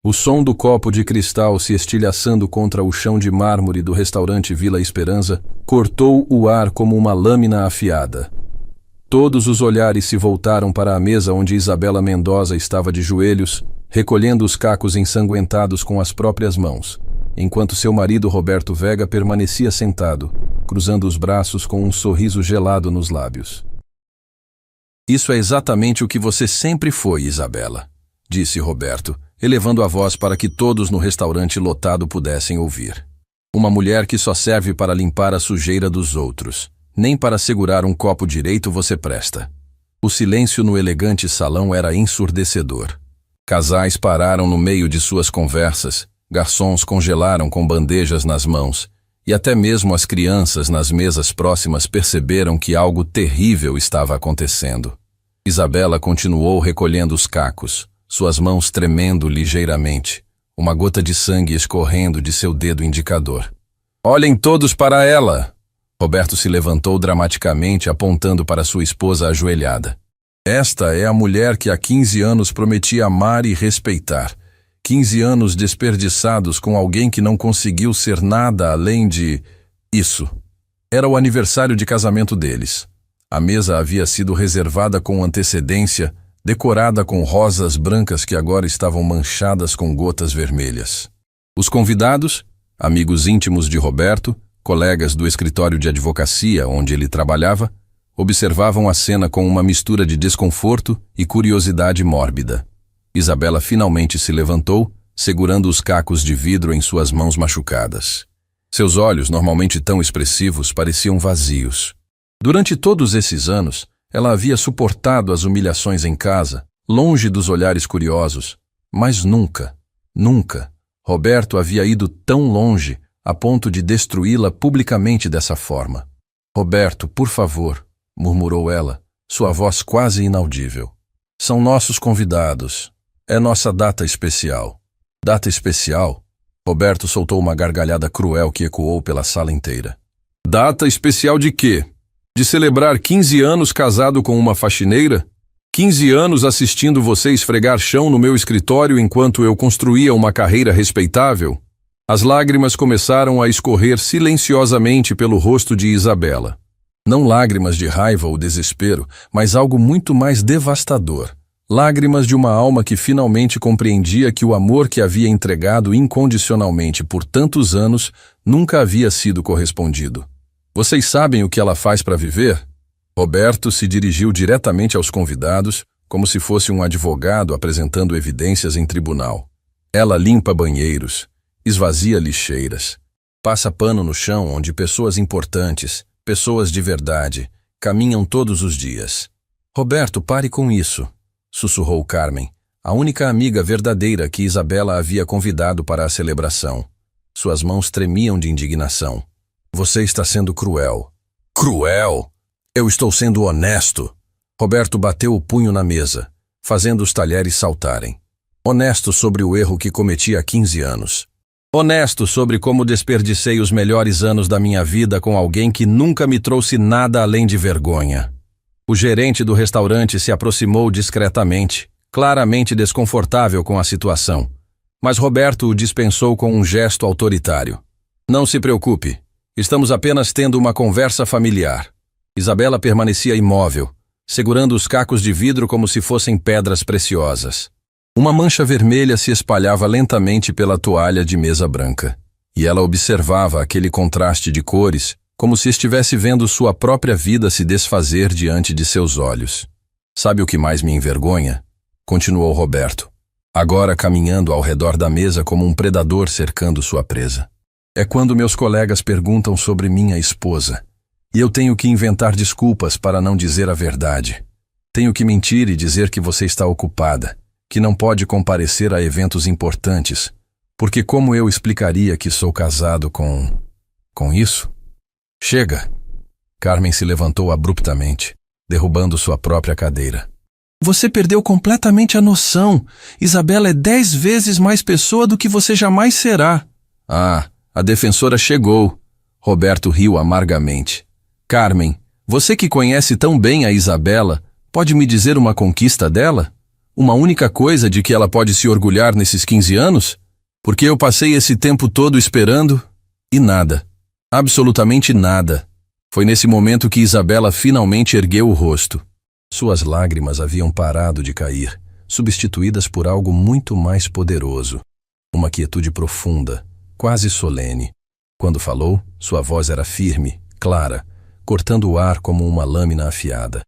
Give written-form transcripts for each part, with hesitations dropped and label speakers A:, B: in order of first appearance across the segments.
A: O som do copo de cristal se estilhaçando contra o chão de mármore do restaurante Vila Esperança cortou o ar como uma lâmina afiada. Todos os olhares se voltaram para a mesa onde Isabela Mendoza estava de joelhos, recolhendo os cacos ensanguentados com as próprias mãos, enquanto seu marido Roberto Vega permanecia sentado, cruzando os braços com um sorriso gelado nos lábios. Isso é exatamente o que você sempre foi, Isabela, disse Roberto, elevando a voz para que todos no restaurante lotado pudessem ouvir. Uma mulher que só serve para limpar a sujeira dos outros. Nem para segurar um copo direito você presta. O silêncio no elegante salão era ensurdecedor. Casais pararam no meio de suas conversas, garçons congelaram com bandejas nas mãos, e até mesmo as crianças nas mesas próximas perceberam que algo terrível estava acontecendo. Isabela continuou recolhendo os cacos, suas mãos tremendo ligeiramente, uma gota de sangue escorrendo de seu dedo indicador. "Olhem todos para ela!" Roberto se levantou dramaticamente, apontando para sua esposa ajoelhada. "Esta é a mulher que há 15 anos prometia amar e respeitar. 15 anos desperdiçados com alguém que não conseguiu ser nada além de... isso." Era o aniversário de casamento deles. A mesa havia sido reservada com antecedência, decorada com rosas brancas que agora estavam manchadas com gotas vermelhas. Os convidados, amigos íntimos de Roberto, colegas do escritório de advocacia onde ele trabalhava, observavam a cena com uma mistura de desconforto e curiosidade mórbida. Isabela finalmente se levantou, segurando os cacos de vidro em suas mãos machucadas. Seus olhos, normalmente tão expressivos, pareciam vazios. Durante todos esses anos, ela havia suportado as humilhações em casa, longe dos olhares curiosos, mas nunca, Roberto havia ido tão longe a ponto de destruí-la publicamente dessa forma. "Roberto, por favor", murmurou ela, sua voz quase inaudível. "São nossos convidados. É nossa data especial." "Data especial?" Roberto soltou uma gargalhada cruel que ecoou pela sala inteira. "Data especial de quê? De celebrar 15 anos casado com uma faxineira? 15 anos assistindo você esfregar chão no meu escritório enquanto eu construía uma carreira respeitável?" As lágrimas começaram a escorrer silenciosamente pelo rosto de Isabela. Não lágrimas de raiva ou desespero, mas algo muito mais devastador. Lágrimas de uma alma que finalmente compreendia que o amor que havia entregado incondicionalmente por tantos anos nunca havia sido correspondido. "Vocês sabem o que ela faz para viver?" Roberto se dirigiu diretamente aos convidados, como se fosse um advogado apresentando evidências em tribunal. "Ela limpa banheiros, esvazia lixeiras, passa pano no chão onde pessoas importantes, pessoas de verdade, caminham todos os dias." "Roberto, pare com isso", sussurrou Carmen, a única amiga verdadeira que Isabela havia convidado para a celebração. Suas mãos tremiam de indignação. "Você está sendo cruel." "Cruel? Eu estou sendo honesto." Roberto bateu o punho na mesa, fazendo os talheres saltarem. "Honesto sobre o erro que cometi há 15 anos. Honesto sobre como desperdicei os melhores anos da minha vida com alguém que nunca me trouxe nada além de vergonha." O gerente do restaurante se aproximou discretamente, claramente desconfortável com a situação, mas Roberto o dispensou com um gesto autoritário. "Não se preocupe. Estamos apenas tendo uma conversa familiar." Isabela permanecia imóvel, segurando os cacos de vidro como se fossem pedras preciosas. Uma mancha vermelha se espalhava lentamente pela toalha de mesa branca, e ela observava aquele contraste de cores como se estivesse vendo sua própria vida se desfazer diante de seus olhos. "Sabe o que mais me envergonha?" continuou Roberto, agora caminhando ao redor da mesa como um predador cercando sua presa. "É quando meus colegas perguntam sobre minha esposa, e eu tenho que inventar desculpas para não dizer a verdade. Tenho que mentir e dizer que você está ocupada, que não pode comparecer a eventos importantes, porque como eu explicaria que sou casado com isso?" "Chega!" Carmen se levantou abruptamente, derrubando sua própria cadeira. "Você perdeu completamente a noção. Isabela é 10 vezes mais pessoa do que você jamais será." "Ah, a defensora chegou." Roberto riu amargamente. "Carmen, você que conhece tão bem a Isabela, pode me dizer uma conquista dela? Uma única coisa de que ela pode se orgulhar nesses 15 anos? Porque eu passei esse tempo todo esperando e nada. Absolutamente nada. Foi nesse momento que Isabela finalmente ergueu o rosto. Suas lágrimas haviam parado de cair, substituídas por algo muito mais poderoso. Uma quietude profunda, quase solene. Quando falou, sua voz era firme, clara, cortando o ar como uma lâmina afiada.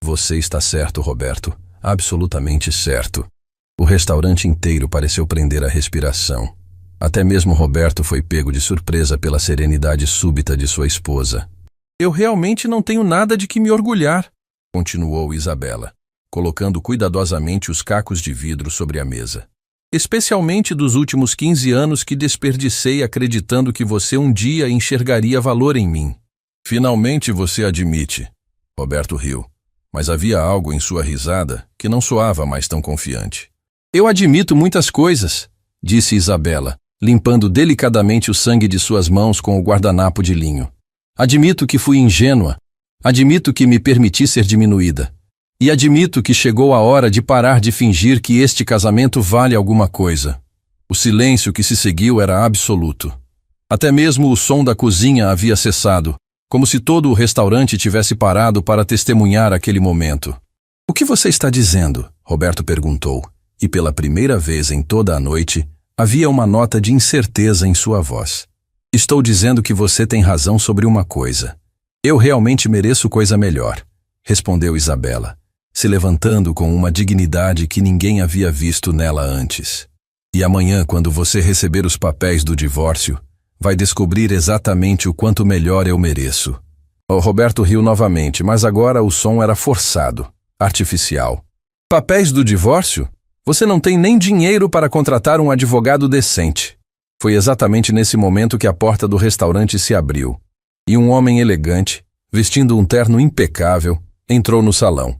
A: Você está certo, Roberto. Absolutamente certo. O restaurante inteiro pareceu prender a respiração. Até mesmo Roberto foi pego de surpresa pela serenidade súbita de sua esposa. Eu realmente não tenho nada de que me orgulhar, continuou Isabela, colocando cuidadosamente os cacos de vidro sobre a mesa. Especialmente dos últimos 15 anos que desperdicei acreditando que você um dia enxergaria valor em mim. Finalmente você admite. Roberto riu, mas havia algo em sua risada que não soava mais tão confiante. Eu admito muitas coisas, disse Isabela, limpando delicadamente o sangue de suas mãos com o guardanapo de linho. Admito que fui ingênua. Admito que me permiti ser diminuída. E admito que chegou a hora de parar de fingir que este casamento vale alguma coisa. O silêncio que se seguiu era absoluto. Até mesmo o som da cozinha havia cessado, como se todo o restaurante tivesse parado para testemunhar aquele momento. O que você está dizendo? Roberto perguntou, e pela primeira vez em toda a noite, havia uma nota de incerteza em sua voz. Estou dizendo que você tem razão sobre uma coisa. Eu realmente mereço coisa melhor, respondeu Isabela, se levantando com uma dignidade que ninguém havia visto nela antes. E amanhã, quando você receber os papéis do divórcio, vai descobrir exatamente o quanto melhor eu mereço. O Roberto riu novamente, mas agora o som era forçado, artificial. Papéis do divórcio? Você não tem nem dinheiro para contratar um advogado decente. Foi exatamente nesse momento que a porta do restaurante se abriu, e um homem elegante, vestindo um terno impecável, entrou no salão.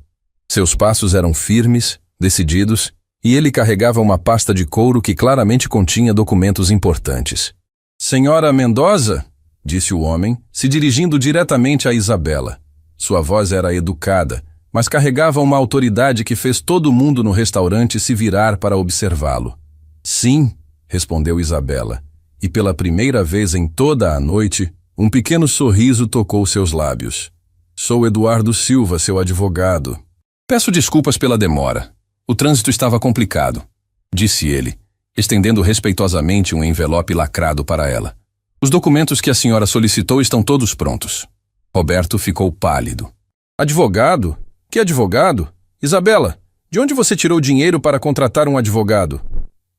A: Seus passos eram firmes, decididos, e ele carregava uma pasta de couro que claramente continha documentos importantes. Senhora Mendoza, disse o homem, se dirigindo diretamente a Isabela. Sua voz era educada, mas carregava uma autoridade que fez todo mundo no restaurante se virar para observá-lo. Sim, respondeu Isabela, e pela primeira vez em toda a noite, um pequeno sorriso tocou seus lábios. Sou Eduardo Silva, seu advogado. Peço desculpas pela demora. O trânsito estava complicado, disse ele, estendendo respeitosamente um envelope lacrado para ela. Os documentos que a senhora solicitou estão todos prontos. Roberto ficou pálido. Advogado? Que advogado? Isabela, de onde você tirou dinheiro para contratar um advogado?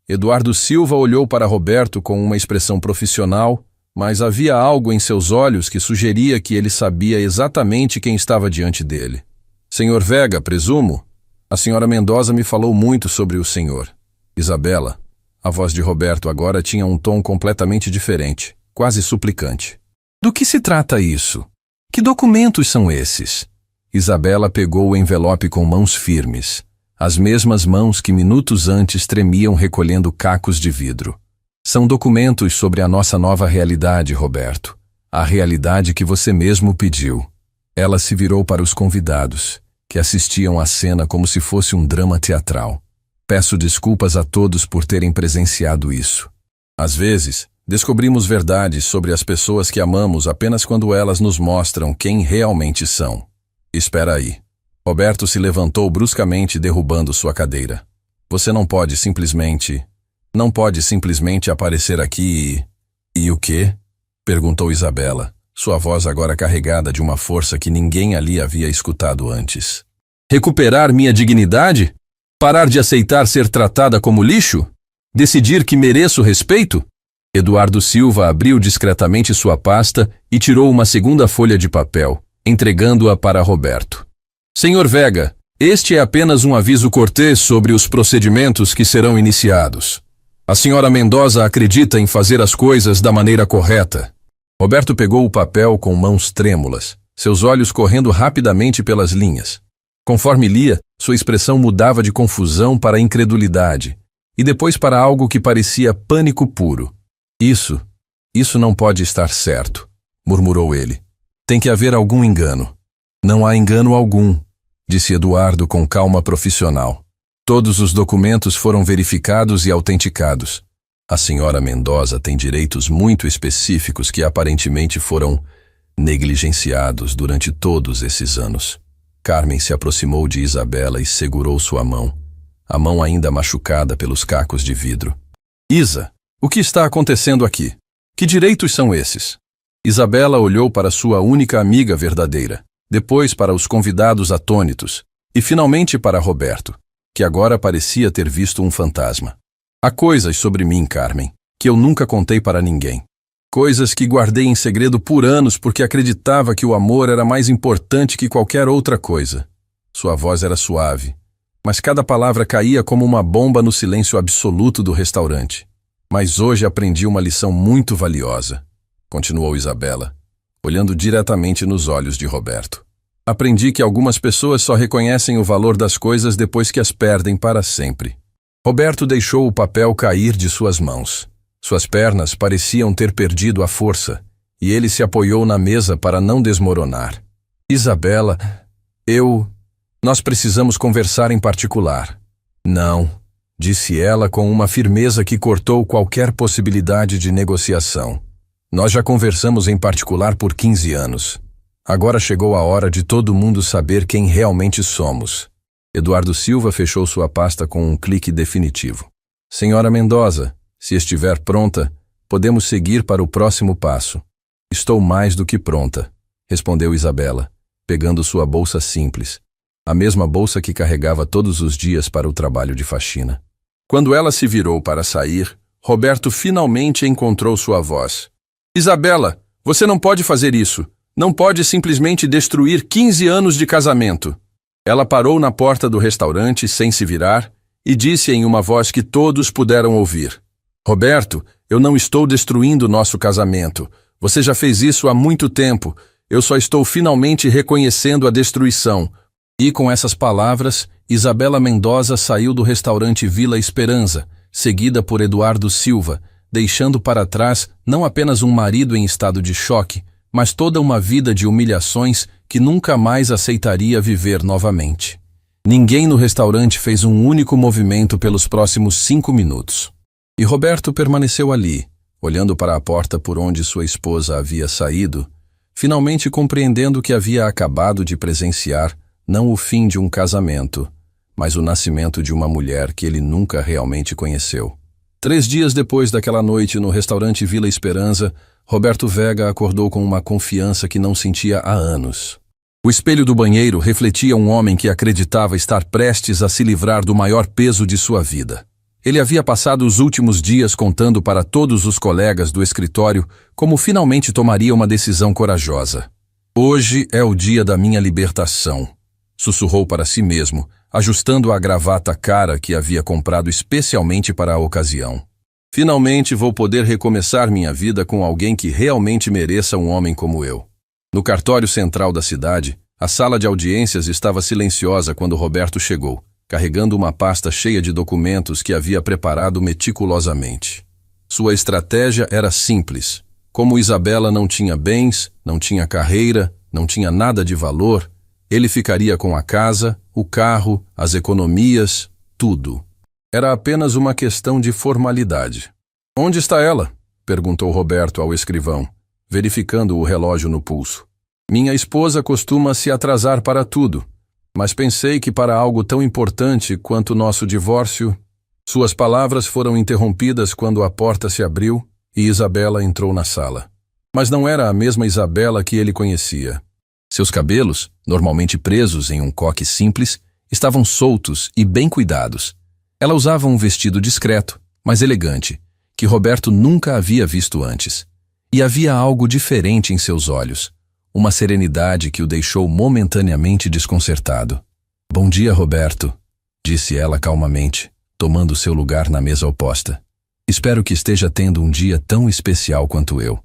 A: Eduardo Silva olhou para Roberto com uma expressão profissional, mas havia algo em seus olhos que sugeria que ele sabia exatamente quem estava diante dele. Senhor Vega, presumo? A senhora Mendoza me falou muito sobre o senhor. Isabela, a voz de Roberto agora tinha um tom completamente diferente, quase suplicante. Do que se trata isso? Que documentos são esses? Isabela pegou o envelope com mãos firmes, as mesmas mãos que minutos antes tremiam recolhendo cacos de vidro. São documentos sobre a nossa nova realidade, Roberto. A realidade que você mesmo pediu. Ela se virou para os convidados, que assistiam à cena como se fosse um drama teatral. Peço desculpas a todos por terem presenciado isso. Às vezes, descobrimos verdades sobre as pessoas que amamos apenas quando elas nos mostram quem realmente são. Espera aí. Roberto se levantou bruscamente, derrubando sua cadeira. Você não pode simplesmente aparecer aqui e... E o quê? Perguntou Isabela, sua voz agora carregada de uma força que ninguém ali havia escutado antes. Recuperar minha dignidade? Parar de aceitar ser tratada como lixo? Decidir que mereço respeito? Eduardo Silva abriu discretamente sua pasta e tirou uma segunda folha de papel, entregando-a para Roberto. Senhor Vega, este é apenas um aviso cortês sobre os procedimentos que serão iniciados. A senhora Mendoza acredita em fazer as coisas da maneira correta. Roberto pegou o papel com mãos trêmulas, seus olhos correndo rapidamente pelas linhas. Conforme lia, sua expressão mudava de confusão para incredulidade, e depois para algo que parecia pânico puro. Isso não pode estar certo, murmurou ele. Tem que haver algum engano. Não há engano algum, disse Eduardo com calma profissional. Todos os documentos foram verificados e autenticados. A senhora Mendoza tem direitos muito específicos que aparentemente foram negligenciados durante todos esses anos. Carmen se aproximou de Isabela e segurou sua mão, a mão ainda machucada pelos cacos de vidro. Isa, o que está acontecendo aqui? Que direitos são esses? Isabela olhou para sua única amiga verdadeira, depois para os convidados atônitos e finalmente para Roberto, que agora parecia ter visto um fantasma. Há coisas sobre mim, Carmen, que eu nunca contei para ninguém. Coisas que guardei em segredo por anos porque acreditava que o amor era mais importante que qualquer outra coisa. Sua voz era suave, mas cada palavra caía como uma bomba no silêncio absoluto do restaurante. Mas hoje aprendi uma lição muito valiosa, continuou Isabela, olhando diretamente nos olhos de Roberto. Aprendi que algumas pessoas só reconhecem o valor das coisas depois que as perdem para sempre. Roberto deixou o papel cair de suas mãos. Suas pernas pareciam ter perdido a força, e ele se apoiou na mesa para não desmoronar. Isabela, nós precisamos conversar em particular. Não, disse ela com uma firmeza que cortou qualquer possibilidade de negociação. Nós já conversamos em particular por 15 anos. Agora chegou a hora de todo mundo saber quem realmente somos. Eduardo Silva fechou sua pasta com um clique definitivo. Senhora Mendoza, se estiver pronta, podemos seguir para o próximo passo. Estou mais do que pronta, respondeu Isabela, pegando sua bolsa simples, a mesma bolsa que carregava todos os dias para o trabalho de faxina. Quando ela se virou para sair, Roberto finalmente encontrou sua voz. Isabela, você não pode fazer isso. Não pode simplesmente destruir 15 anos de casamento. Ela parou na porta do restaurante sem se virar e disse em uma voz que todos puderam ouvir. Roberto, eu não estou destruindo nosso casamento. Você já fez isso há muito tempo. Eu só estou finalmente reconhecendo a destruição. E com essas palavras, Isabela Mendoza saiu do restaurante Vila Esperança, seguida por Eduardo Silva, deixando para trás não apenas um marido em estado de choque, mas toda uma vida de humilhações que nunca mais aceitaria viver novamente. Ninguém no restaurante fez um único movimento pelos próximos 5 minutos. E Roberto permaneceu ali, olhando para a porta por onde sua esposa havia saído, finalmente compreendendo que havia acabado de presenciar não o fim de um casamento, mas o nascimento de uma mulher que ele nunca realmente conheceu. 3 dias depois daquela noite no restaurante Vila Esperança, Roberto Vega acordou com uma confiança que não sentia há anos. O espelho do banheiro refletia um homem que acreditava estar prestes a se livrar do maior peso de sua vida. Ele havia passado os últimos dias contando para todos os colegas do escritório como finalmente tomaria uma decisão corajosa. Hoje é o dia da minha libertação, sussurrou para si mesmo, ajustando a gravata cara que havia comprado especialmente para a ocasião. Finalmente vou poder recomeçar minha vida com alguém que realmente mereça um homem como eu. No cartório central da cidade, a sala de audiências estava silenciosa quando Roberto chegou, carregando uma pasta cheia de documentos que havia preparado meticulosamente. Sua estratégia era simples. Como Isabela não tinha bens, não tinha carreira, não tinha nada de valor, ele ficaria com a casa, o carro, as economias, tudo. Era apenas uma questão de formalidade. Onde está ela? Perguntou Roberto ao escrivão, verificando o relógio no pulso. Minha esposa costuma se atrasar para tudo, mas pensei que para algo tão importante quanto nosso divórcio... Suas palavras foram interrompidas quando a porta se abriu e Isabela entrou na sala. Mas não era a mesma Isabela que ele conhecia. Seus cabelos, normalmente presos em um coque simples, estavam soltos e bem cuidados. Ela usava um vestido discreto, mas elegante, que Roberto nunca havia visto antes. E havia algo diferente em seus olhos, uma serenidade que o deixou momentaneamente desconcertado. Bom dia, Roberto, disse ela calmamente, tomando seu lugar na mesa oposta. Espero que esteja tendo um dia tão especial quanto eu.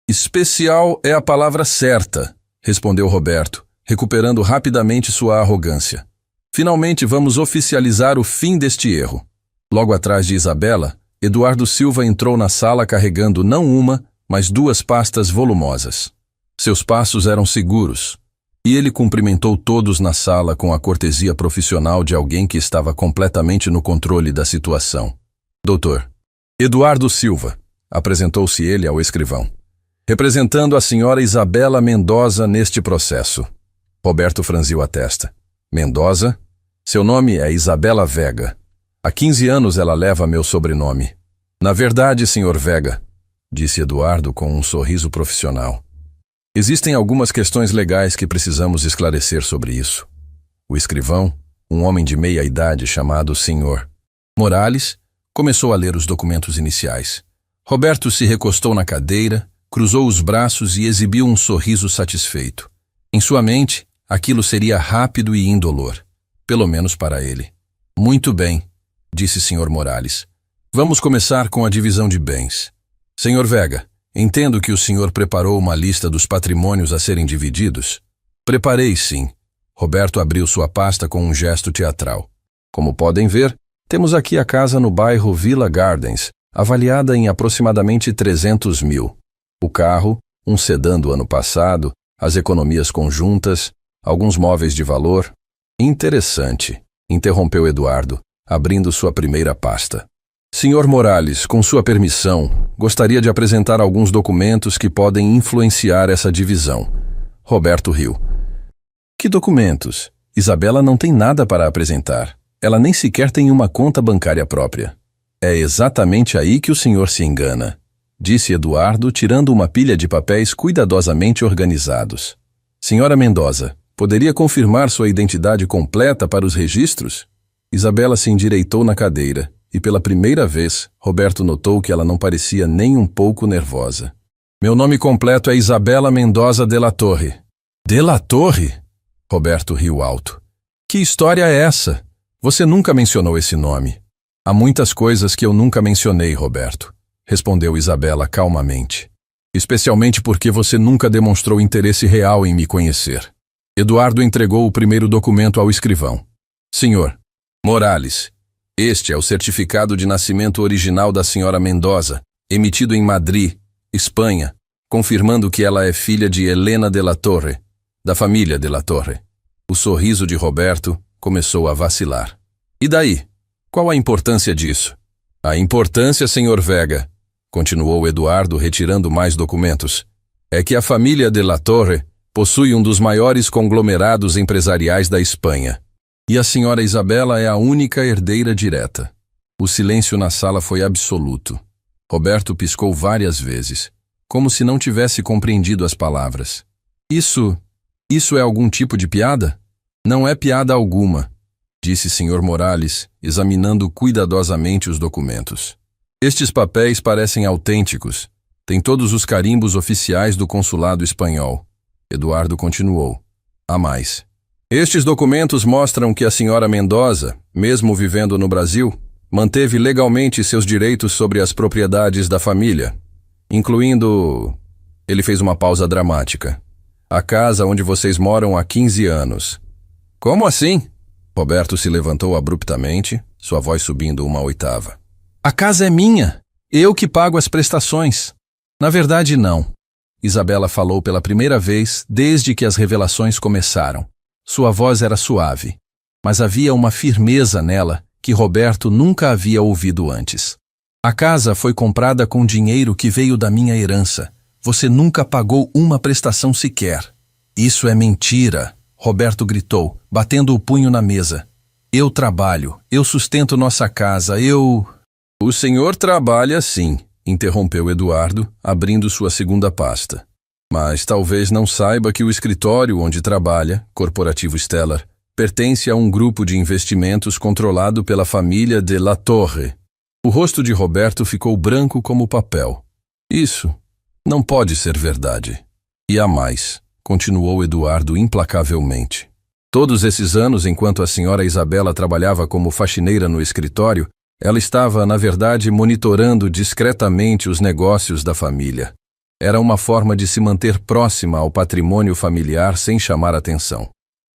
A: Especial é a palavra certa, respondeu Roberto, recuperando rapidamente sua arrogância. Finalmente vamos oficializar o fim deste erro. Logo atrás de Isabela, Eduardo Silva entrou na sala carregando não uma, mas 2 pastas volumosas. Seus passos eram seguros. E ele cumprimentou todos na sala com a cortesia profissional de alguém que estava completamente no controle da situação. Doutor Eduardo Silva, apresentou-se ele ao escrivão, representando a senhora Isabela Mendoza neste processo. Roberto franziu a testa. Mendoza? Seu nome é Isabela Vega. Há 15 anos ela leva meu sobrenome. Na verdade, senhor Vega, disse Eduardo com um sorriso profissional. Existem algumas questões legais que precisamos esclarecer sobre isso. O escrivão, um homem de meia idade chamado Sr. Morales, começou a ler os documentos iniciais. Roberto se recostou na cadeira, cruzou os braços e exibiu um sorriso satisfeito. Em sua mente, aquilo seria rápido e indolor, pelo menos para ele. Muito bem, disse Sr. Morales. Vamos começar com a divisão de bens. Sr. Vega, entendo que o senhor preparou uma lista dos patrimônios a serem divididos? Preparei, sim. Roberto abriu sua pasta com um gesto teatral. Como podem ver, temos aqui a casa no bairro Villa Gardens, avaliada em aproximadamente 300 mil. O carro, um sedã do ano passado, as economias conjuntas, alguns móveis de valor. Interessante, interrompeu Eduardo, abrindo sua primeira pasta. Senhor Morales, com sua permissão, gostaria de apresentar alguns documentos que podem influenciar essa divisão. Roberto riu. Que documentos? Isabela não tem nada para apresentar. Ela nem sequer tem uma conta bancária própria. É exatamente aí que o senhor se engana, disse Eduardo, tirando uma pilha de papéis cuidadosamente organizados. Senhora Mendoza, poderia confirmar sua identidade completa para os registros? Isabela se endireitou na cadeira. E pela primeira vez, Roberto notou que ela não parecia nem um pouco nervosa. Meu nome completo é Isabela Mendoza de la Torre. De la Torre? Roberto riu alto. Que história é essa? Você nunca mencionou esse nome. Há muitas coisas que eu nunca mencionei, Roberto, respondeu Isabela calmamente. Especialmente porque você nunca demonstrou interesse real em me conhecer. Eduardo entregou o primeiro documento ao escrivão. Senhor Morales, este é o certificado de nascimento original da senhora Mendoza, emitido em Madrid, Espanha, confirmando que ela é filha de Helena de la Torre, da família de la Torre. O sorriso de Roberto começou a vacilar. E daí? Qual a importância disso? A importância, senhor Vega, continuou Eduardo retirando mais documentos, é que a família de la Torre possui um dos maiores conglomerados empresariais da Espanha. E a senhora Isabela é a única herdeira direta. O silêncio na sala foi absoluto. Roberto piscou várias vezes, como se não tivesse compreendido as palavras. Isso é algum tipo de piada? Não é piada alguma, disse Sr. Morales, examinando cuidadosamente os documentos. Estes papéis parecem autênticos. Têm todos os carimbos oficiais do consulado espanhol. Eduardo continuou. Há mais. Estes documentos mostram que a senhora Mendoza, mesmo vivendo no Brasil, manteve legalmente seus direitos sobre as propriedades da família, incluindo... Ele fez uma pausa dramática. A casa onde vocês moram há 15 anos. Como assim? Roberto se levantou abruptamente, sua voz subindo uma oitava. A casa é minha. Eu que pago as prestações. Na verdade, não. Isabela falou pela primeira vez desde que as revelações começaram. Sua voz era suave, mas havia uma firmeza nela que Roberto nunca havia ouvido antes. A casa foi comprada com dinheiro que veio da minha herança. Você nunca pagou uma prestação sequer. Isso é mentira, Roberto gritou, batendo o punho na mesa. Eu trabalho, eu sustento nossa casa, O senhor trabalha sim, interrompeu Eduardo, abrindo sua segunda pasta. Mas talvez não saiba que o escritório onde trabalha, Corporativo Stellar, pertence a um grupo de investimentos controlado pela família de la Torre. O rosto de Roberto ficou branco como papel. Isso não pode ser verdade. E há mais, continuou Eduardo implacavelmente. Todos esses anos, enquanto a senhora Isabela trabalhava como faxineira no escritório, ela estava, na verdade, monitorando discretamente os negócios da família. Era uma forma de se manter próxima ao patrimônio familiar sem chamar atenção.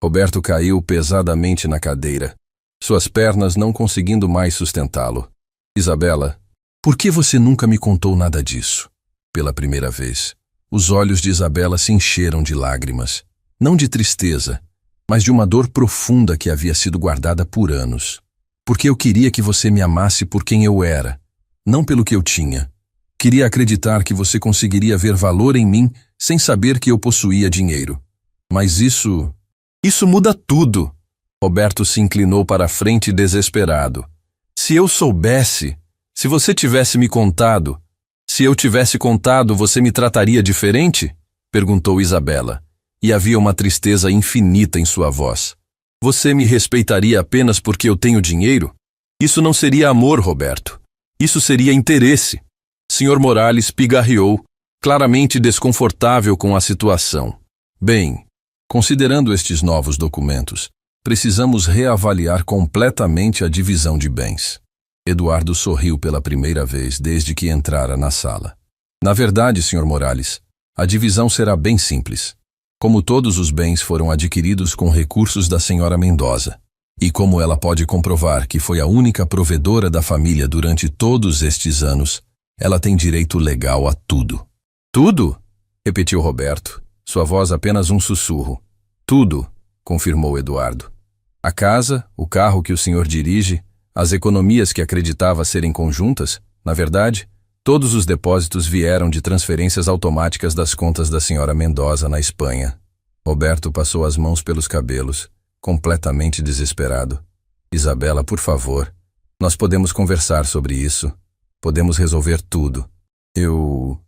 A: Roberto caiu pesadamente na cadeira, suas pernas não conseguindo mais sustentá-lo. Isabela, por que você nunca me contou nada disso? Pela primeira vez, os olhos de Isabela se encheram de lágrimas. não de tristeza, mas de uma dor profunda que havia sido guardada por anos. Porque eu queria que você me amasse por quem eu era, não pelo que eu tinha. Queria acreditar que você conseguiria ver valor em mim sem saber que eu possuía dinheiro. Mas isso muda tudo. Roberto se inclinou para a frente desesperado. Se eu soubesse, se você tivesse me contado, se eu tivesse contado, você me trataria diferente? Perguntou Isabela, e havia uma tristeza infinita em sua voz. Você me respeitaria apenas porque eu tenho dinheiro? Isso não seria amor, Roberto. Isso seria interesse. Sr. Morales pigarreou, claramente desconfortável com a situação. Bem, considerando estes novos documentos, precisamos reavaliar completamente a divisão de bens. Eduardo sorriu pela primeira vez desde que entrara na sala. Na verdade, Sr. Morales, a divisão será bem simples. Como todos os bens foram adquiridos com recursos da Sra. Mendoza, e como ela pode comprovar que foi a única provedora da família durante todos estes anos, ela tem direito legal a tudo. Tudo? Repetiu Roberto, sua voz apenas um sussurro. Tudo, confirmou Eduardo. A casa, o carro que o senhor dirige, as economias que acreditava serem conjuntas, na verdade, todos os depósitos vieram de transferências automáticas das contas da Sra. Mendoza na Espanha. Roberto passou as mãos pelos cabelos, completamente desesperado. Isabela, por favor, nós podemos conversar sobre isso. Podemos resolver tudo. Eu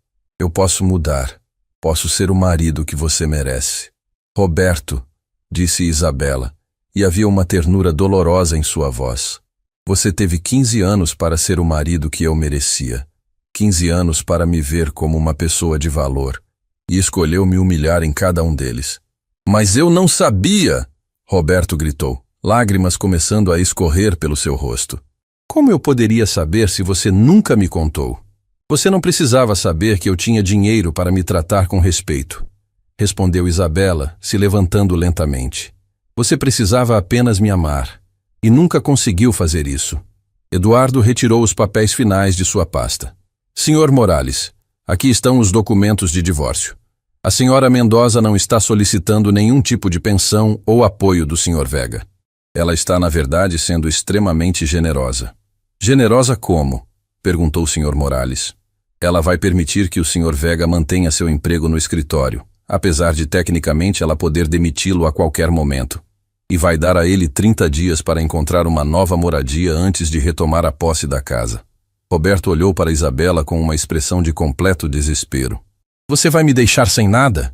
A: posso mudar. Posso ser o marido que você merece. Roberto, disse Isabela, e havia uma ternura dolorosa em sua voz. Você teve 15 anos para ser o marido que eu merecia. 15 anos para me ver como uma pessoa de valor. E escolheu me humilhar em cada um deles. Mas eu não sabia! Roberto gritou, lágrimas começando a escorrer pelo seu rosto. Como eu poderia saber se você nunca me contou? Você não precisava saber que eu tinha dinheiro para me tratar com respeito, respondeu Isabela, se levantando lentamente. Você precisava apenas me amar, e nunca conseguiu fazer isso. Eduardo retirou os papéis finais de sua pasta. Sr. Morales, aqui estão os documentos de divórcio. A Sra. Mendoza não está solicitando nenhum tipo de pensão ou apoio do Sr. Vega. Ela está, na verdade, sendo extremamente generosa. Generosa como? Perguntou o Sr. Morales. Ela vai permitir que o Sr. Vega mantenha seu emprego no escritório, apesar de tecnicamente ela poder demiti-lo a qualquer momento. E vai dar a ele 30 dias para encontrar uma nova moradia antes de retomar a posse da casa. Roberto olhou para Isabela com uma expressão de completo desespero. Você vai me deixar sem nada?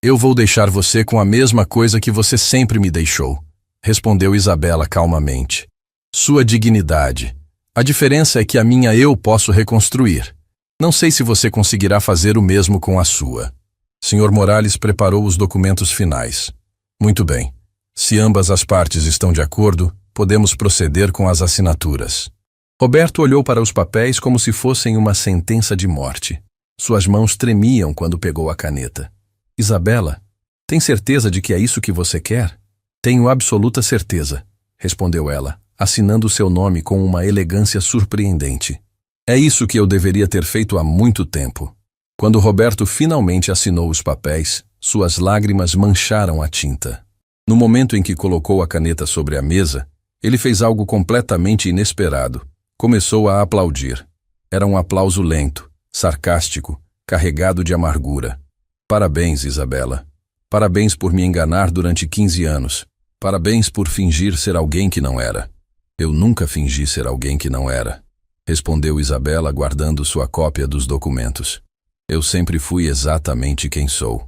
A: Eu vou deixar você com a mesma coisa que você sempre me deixou, respondeu Isabela calmamente. Sua dignidade. A diferença é que a minha eu posso reconstruir. Não sei se você conseguirá fazer o mesmo com a sua. Sr. Morales preparou os documentos finais. Muito bem. Se ambas as partes estão de acordo, podemos proceder com as assinaturas. Roberto olhou para os papéis como se fossem uma sentença de morte. Suas mãos tremiam quando pegou a caneta. Isabela, tem certeza de que é isso que você quer? Tenho absoluta certeza, respondeu ela, assinando seu nome com uma elegância surpreendente. É isso que eu deveria ter feito há muito tempo. Quando Roberto finalmente assinou os papéis, suas lágrimas mancharam a tinta. No momento em que colocou a caneta sobre a mesa, ele fez algo completamente inesperado. Começou a aplaudir. Era um aplauso lento, sarcástico, carregado de amargura. Parabéns, Isabela. Parabéns por me enganar durante 15 anos. Parabéns por fingir ser alguém que não era. Eu nunca fingi ser alguém que não era, respondeu Isabela guardando sua cópia dos documentos. Eu sempre fui exatamente quem sou.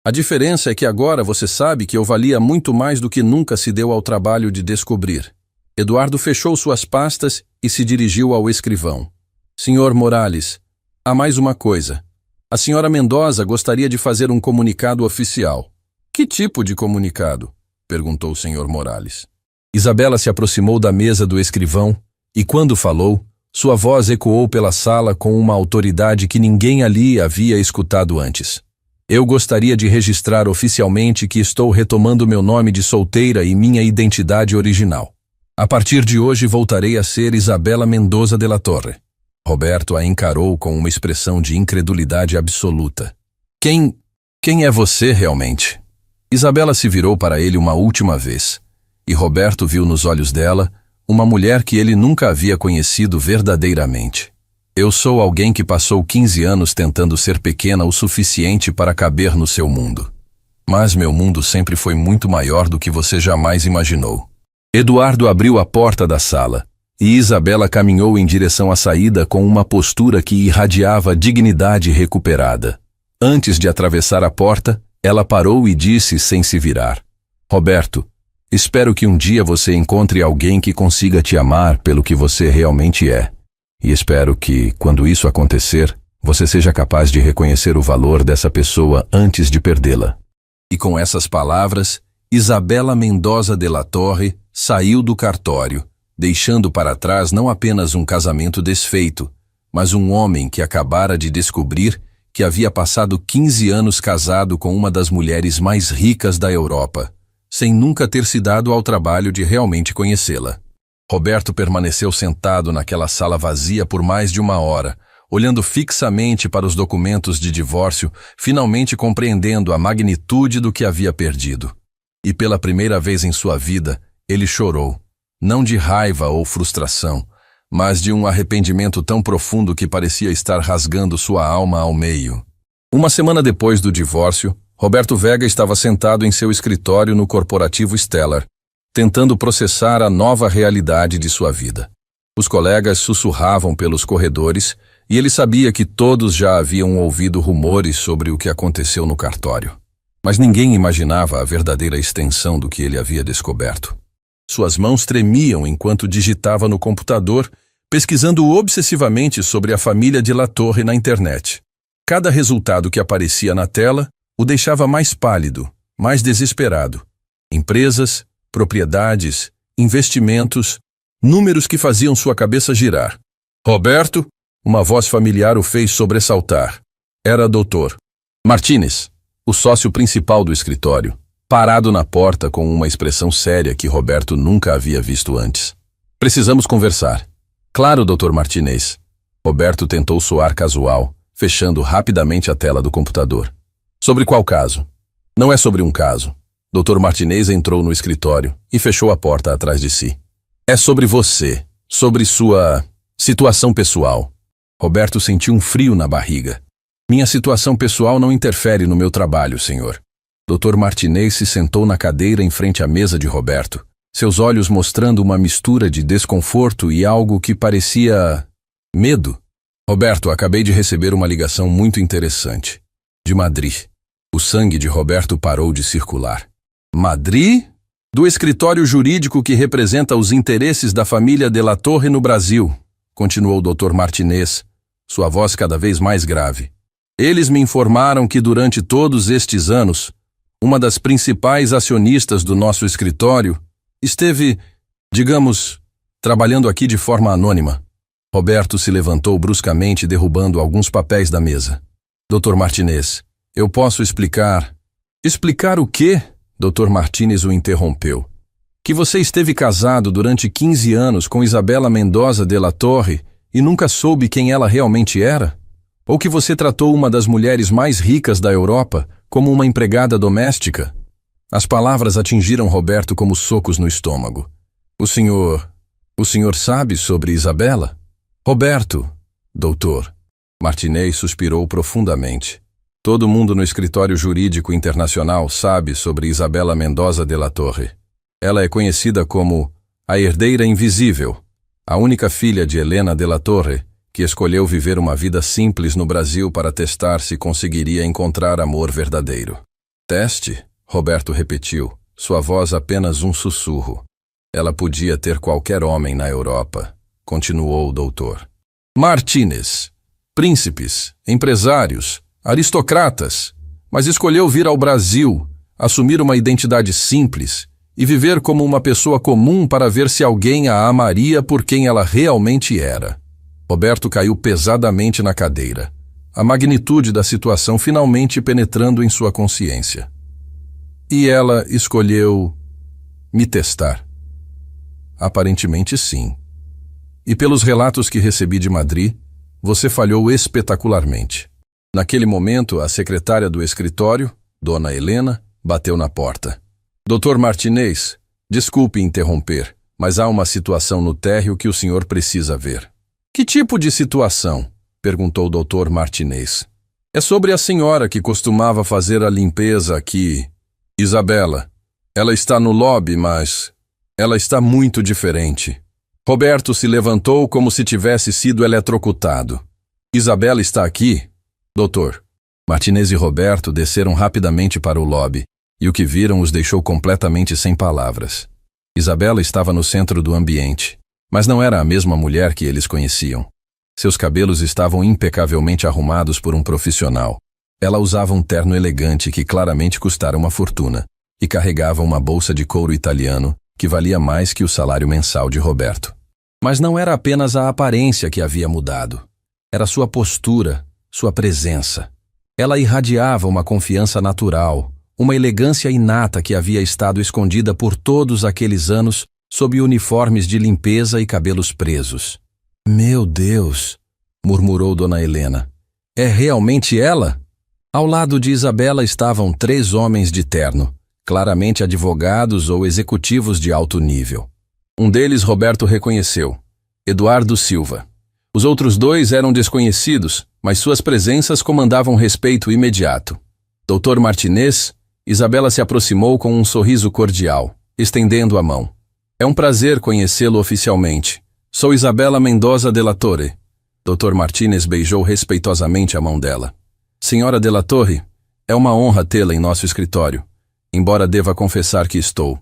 A: A diferença é que agora você sabe que eu valia muito mais do que nunca se deu ao trabalho de descobrir. Eduardo fechou suas pastas e se dirigiu ao escrivão. Sr. Morales, há mais uma coisa. A Sra. Mendoza gostaria de fazer um comunicado oficial. Que tipo de comunicado? Perguntou o Sr. Morales. Isabela se aproximou da mesa do escrivão e, quando falou, sua voz ecoou pela sala com uma autoridade que ninguém ali havia escutado antes. Eu gostaria de registrar oficialmente que estou retomando meu nome de solteira e minha identidade original. A partir de hoje voltarei a ser Isabela Mendoza de la Torre. Roberto a encarou com uma expressão de incredulidade absoluta. Quem é você realmente? Isabela se virou para ele uma última vez, e Roberto viu nos olhos dela uma mulher que ele nunca havia conhecido verdadeiramente. Eu sou alguém que passou 15 anos tentando ser pequena o suficiente para caber no seu mundo. Mas meu mundo sempre foi muito maior do que você jamais imaginou. Eduardo abriu a porta da sala, e Isabela caminhou em direção à saída com uma postura que irradiava dignidade recuperada. Antes de atravessar a porta, ela parou e disse sem se virar: Roberto, espero que um dia você encontre alguém que consiga te amar pelo que você realmente é. E espero que, quando isso acontecer, você seja capaz de reconhecer o valor dessa pessoa antes de perdê-la. E com essas palavras, Isabela Mendoza de la Torre saiu do cartório, deixando para trás não apenas um casamento desfeito, mas um homem que acabara de descobrir que havia passado 15 anos casado com uma das mulheres mais ricas da Europa, sem nunca ter se dado ao trabalho de realmente conhecê-la. Roberto permaneceu sentado naquela sala vazia por mais de 1 hora, olhando fixamente para os documentos de divórcio, finalmente compreendendo a magnitude do que havia perdido. E pela primeira vez em sua vida, ele chorou, não de raiva ou frustração, mas de um arrependimento tão profundo que parecia estar rasgando sua alma ao meio. 1 semana depois do divórcio, Roberto Vega estava sentado em seu escritório no corporativo Stellar, tentando processar a nova realidade de sua vida. Os colegas sussurravam pelos corredores e ele sabia que todos já haviam ouvido rumores sobre o que aconteceu no cartório. Mas ninguém imaginava a verdadeira extensão do que ele havia descoberto. Suas mãos tremiam enquanto digitava no computador, pesquisando obsessivamente sobre a família de La Torre na internet. Cada resultado que aparecia na tela o deixava mais pálido, mais desesperado. Empresas, propriedades, investimentos, números que faziam sua cabeça girar. Roberto, uma voz familiar o fez sobressaltar. Era Dr. Martínez, o sócio principal do escritório, parado na porta com uma expressão séria que Roberto nunca havia visto antes. Precisamos conversar. Claro, Dr. Martínez. Roberto tentou soar casual, fechando rapidamente a tela do computador. Sobre qual caso? Não é sobre um caso. Dr. Martínez entrou no escritório e fechou a porta atrás de si. É sobre você, sobre sua situação pessoal. Roberto sentiu um frio na barriga. Minha situação pessoal não interfere no meu trabalho, senhor. Dr. Martínez se sentou na cadeira em frente à mesa de Roberto, seus olhos mostrando uma mistura de desconforto e algo que parecia medo. Roberto, acabei de receber uma ligação muito interessante. De Madrid. O sangue de Roberto parou de circular. Madrid? Do escritório jurídico que representa os interesses da família de la Torre no Brasil, continuou o Dr. Martínez, sua voz cada vez mais grave. Eles me informaram que durante todos estes anos, uma das principais acionistas do nosso escritório esteve, digamos, trabalhando aqui de forma anônima. Roberto se levantou bruscamente, derrubando alguns papéis da mesa. Dr. Martínez, eu posso explicar... Explicar o quê? Dr. Martínez o interrompeu. Que você esteve casado durante 15 anos com Isabela Mendoza de la Torre e nunca soube quem ela realmente era? Ou que você tratou uma das mulheres mais ricas da Europa como uma empregada doméstica? As palavras atingiram Roberto como socos no estômago. O senhor sabe sobre Isabela? Roberto, doutor. Martínez suspirou profundamente. Todo mundo no escritório jurídico internacional sabe sobre Isabela Mendoza de la Torre. Ela é conhecida como a herdeira invisível, a única filha de Helena de la Torre, que escolheu viver uma vida simples no Brasil para testar se conseguiria encontrar amor verdadeiro. Teste? Roberto repetiu, sua voz apenas um sussurro. Ela podia ter qualquer homem na Europa, continuou o doutor. Martínez, príncipes, empresários, aristocratas, mas escolheu vir ao Brasil, assumir uma identidade simples e viver como uma pessoa comum para ver se alguém a amaria por quem ela realmente era. Roberto caiu pesadamente na cadeira, a magnitude da situação finalmente penetrando em sua consciência. E ela escolheu me testar. Aparentemente sim. E pelos relatos que recebi de Madrid, você falhou espetacularmente. Naquele momento, a secretária do escritório, Dona Helena, bateu na porta. Dr. Martinez, desculpe interromper, mas há uma situação no térreo que o senhor precisa ver. Que tipo de situação? Perguntou o Dr. Martinez. É sobre a senhora que costumava fazer a limpeza aqui. Isabela. Ela está no lobby, mas ela está muito diferente. Roberto se levantou como se tivesse sido eletrocutado. Isabela está aqui? Doutor. Martinez e Roberto desceram rapidamente para o lobby, e o que viram os deixou completamente sem palavras. Isabela estava no centro do ambiente, mas não era a mesma mulher que eles conheciam. Seus cabelos estavam impecavelmente arrumados por um profissional. Ela usava um terno elegante que claramente custara uma fortuna, e carregava uma bolsa de couro italiano que valia mais que o salário mensal de Roberto. Mas não era apenas a aparência que havia mudado. Era sua postura, sua presença. Ela irradiava uma confiança natural, uma elegância inata que havia estado escondida por todos aqueles anos sob uniformes de limpeza e cabelos presos. Meu Deus, murmurou Dona Helena. É realmente ela? Ao lado de Isabela estavam 3 homens de terno, claramente advogados ou executivos de alto nível. Um deles Roberto reconheceu, Eduardo Silva. Os outros 2 eram desconhecidos, mas suas presenças comandavam respeito imediato. Dr. Martinez, Isabela se aproximou com um sorriso cordial, estendendo a mão. É um prazer conhecê-lo oficialmente. Sou Isabela Mendoza de la Torre. Dr. Martinez beijou respeitosamente a mão dela. Senhora de la Torre, é uma honra tê-la em nosso escritório, embora deva confessar que estou.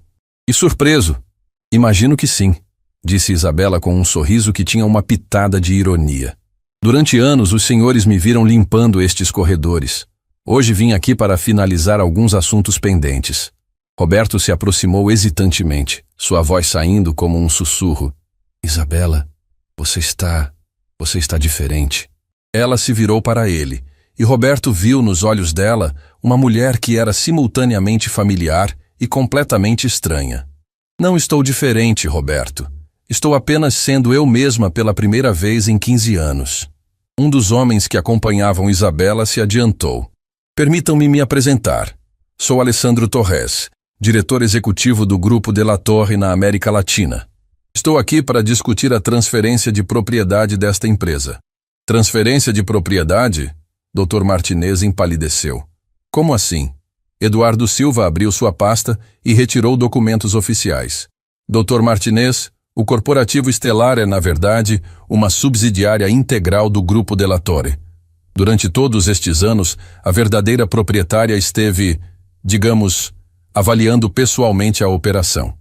A: E surpreso? Imagino que sim, disse Isabela com um sorriso que tinha uma pitada de ironia. Durante anos os senhores me viram limpando estes corredores. Hoje vim aqui para finalizar alguns assuntos pendentes. Roberto se aproximou hesitantemente, sua voz saindo como um sussurro. Isabela, você está diferente. Ela se virou para ele, e Roberto viu nos olhos dela uma mulher que era simultaneamente familiar e completamente estranha. Não estou diferente, Roberto. Estou apenas sendo eu mesma pela primeira vez em 15 anos. Um dos homens que acompanhavam Isabela se adiantou. Permitam-me me apresentar. Sou Alessandro Torres, diretor executivo do Grupo de la Torre na América Latina. Estou aqui para discutir a transferência de propriedade desta empresa. Transferência de propriedade? Dr. Martinez empalideceu. Como assim? Eduardo Silva abriu sua pasta e retirou documentos oficiais. Dr. Martinez, o corporativo Estelar é, na verdade, uma subsidiária integral do Grupo de la Torre. Durante todos estes anos, a verdadeira proprietária esteve, digamos, avaliando pessoalmente a operação.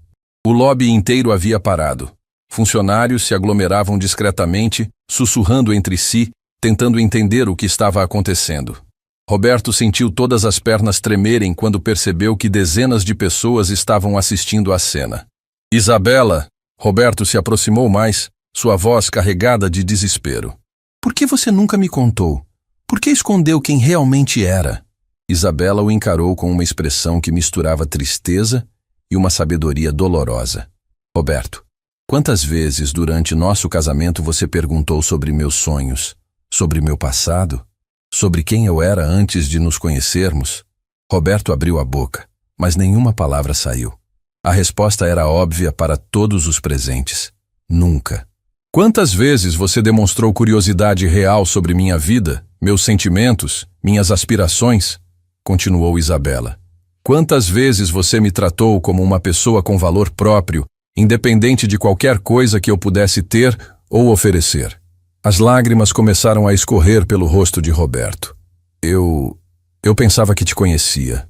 A: O lobby inteiro havia parado. Funcionários se aglomeravam discretamente, sussurrando entre si, tentando entender o que estava acontecendo. Roberto sentiu todas as pernas tremerem quando percebeu que dezenas de pessoas estavam assistindo à cena. Isabela! Roberto se aproximou mais, sua voz carregada de desespero. Por que você nunca me contou? Por que escondeu quem realmente era? Isabela o encarou com uma expressão que misturava tristeza e uma sabedoria dolorosa. Roberto, quantas vezes durante nosso casamento você perguntou sobre meus sonhos, sobre meu passado, sobre quem eu era antes de nos conhecermos? Roberto abriu a boca, mas nenhuma palavra saiu. A resposta era óbvia para todos os presentes. Nunca. Quantas vezes você demonstrou curiosidade real sobre minha vida, meus sentimentos, minhas aspirações? Continuou Isabela. Quantas vezes você me tratou como uma pessoa com valor próprio, independente de qualquer coisa que eu pudesse ter ou oferecer? As lágrimas começaram a escorrer pelo rosto de Roberto. Eu pensava que te conhecia.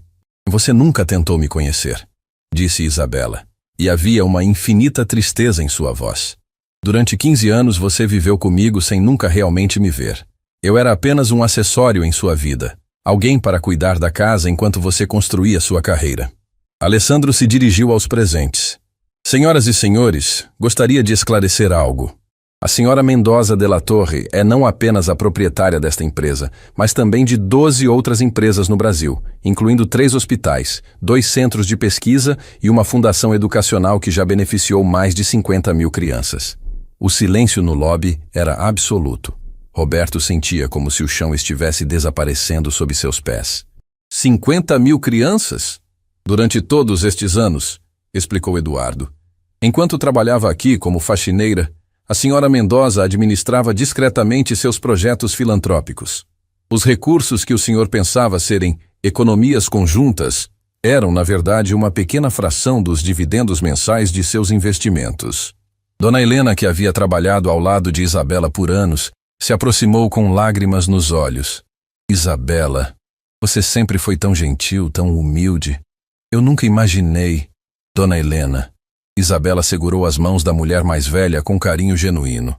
A: Você nunca tentou me conhecer, disse Isabela, e havia uma infinita tristeza em sua voz. Durante 15 anos você viveu comigo sem nunca realmente me ver. Eu era apenas um acessório em sua vida, alguém para cuidar da casa enquanto você construía sua carreira. Alessandro se dirigiu aos presentes. Senhoras e senhores, gostaria de esclarecer algo. A senhora Mendoza de la Torre é não apenas a proprietária desta empresa, mas também de 12 outras empresas no Brasil, incluindo 3 hospitais, 2 centros de pesquisa e uma fundação educacional que já beneficiou mais de 50 mil crianças. O silêncio no lobby era absoluto. Roberto sentia como se o chão estivesse desaparecendo sob seus pés. 50 mil crianças? Durante todos estes anos, explicou Eduardo, enquanto trabalhava aqui como faxineira, a senhora Mendoza administrava discretamente seus projetos filantrópicos. Os recursos que o senhor pensava serem economias conjuntas eram, na verdade, uma pequena fração dos dividendos mensais de seus investimentos. Dona Helena, que havia trabalhado ao lado de Isabela por anos, se aproximou com lágrimas nos olhos. Isabela, você sempre foi tão gentil, tão humilde. Eu nunca imaginei. Dona Helena. Isabela segurou as mãos da mulher mais velha com carinho genuíno.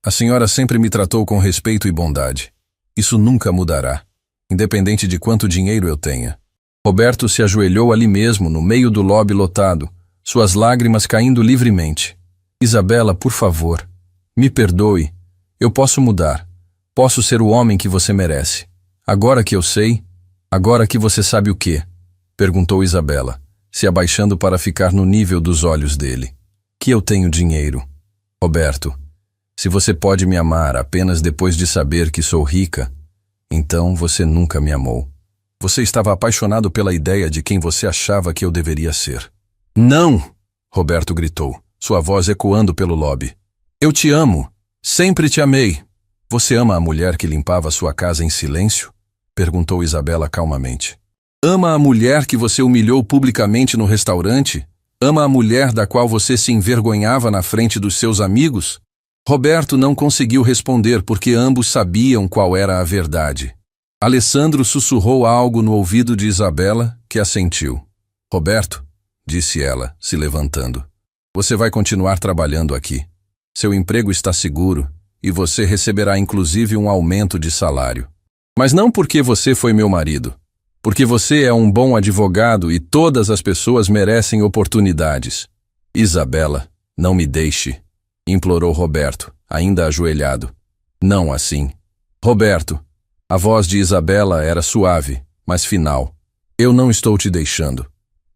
A: A senhora sempre me tratou com respeito e bondade. Isso nunca mudará, independente de quanto dinheiro eu tenha. Roberto se ajoelhou ali mesmo, no meio do lobby lotado, suas lágrimas caindo livremente. Isabela, por favor, me perdoe. Eu posso mudar. Posso ser o homem que você merece. Agora que eu sei, agora que você sabe o quê? Perguntou Isabela, se abaixando para ficar no nível dos olhos dele. Que eu tenho dinheiro. Roberto, se você pode me amar apenas depois de saber que sou rica, então você nunca me amou. Você estava apaixonado pela ideia de quem você achava que eu deveria ser. Não! Roberto gritou, sua voz ecoando pelo lobby. Eu te amo. Sempre te amei. Você ama a mulher que limpava sua casa em silêncio? Perguntou Isabela calmamente. Ama a mulher que você humilhou publicamente no restaurante? Ama a mulher da qual você se envergonhava na frente dos seus amigos? Roberto não conseguiu responder porque ambos sabiam qual era a verdade. Alessandro sussurrou algo no ouvido de Isabela, que assentiu. Roberto, disse ela, se levantando, você vai continuar trabalhando aqui. Seu emprego está seguro e você receberá inclusive um aumento de salário. Mas não porque você foi meu marido. Porque você é um bom advogado e todas as pessoas merecem oportunidades. Isabela, não me deixe, implorou Roberto, ainda ajoelhado. Não assim. Roberto, a voz de Isabela era suave, mas final. Eu não estou te deixando.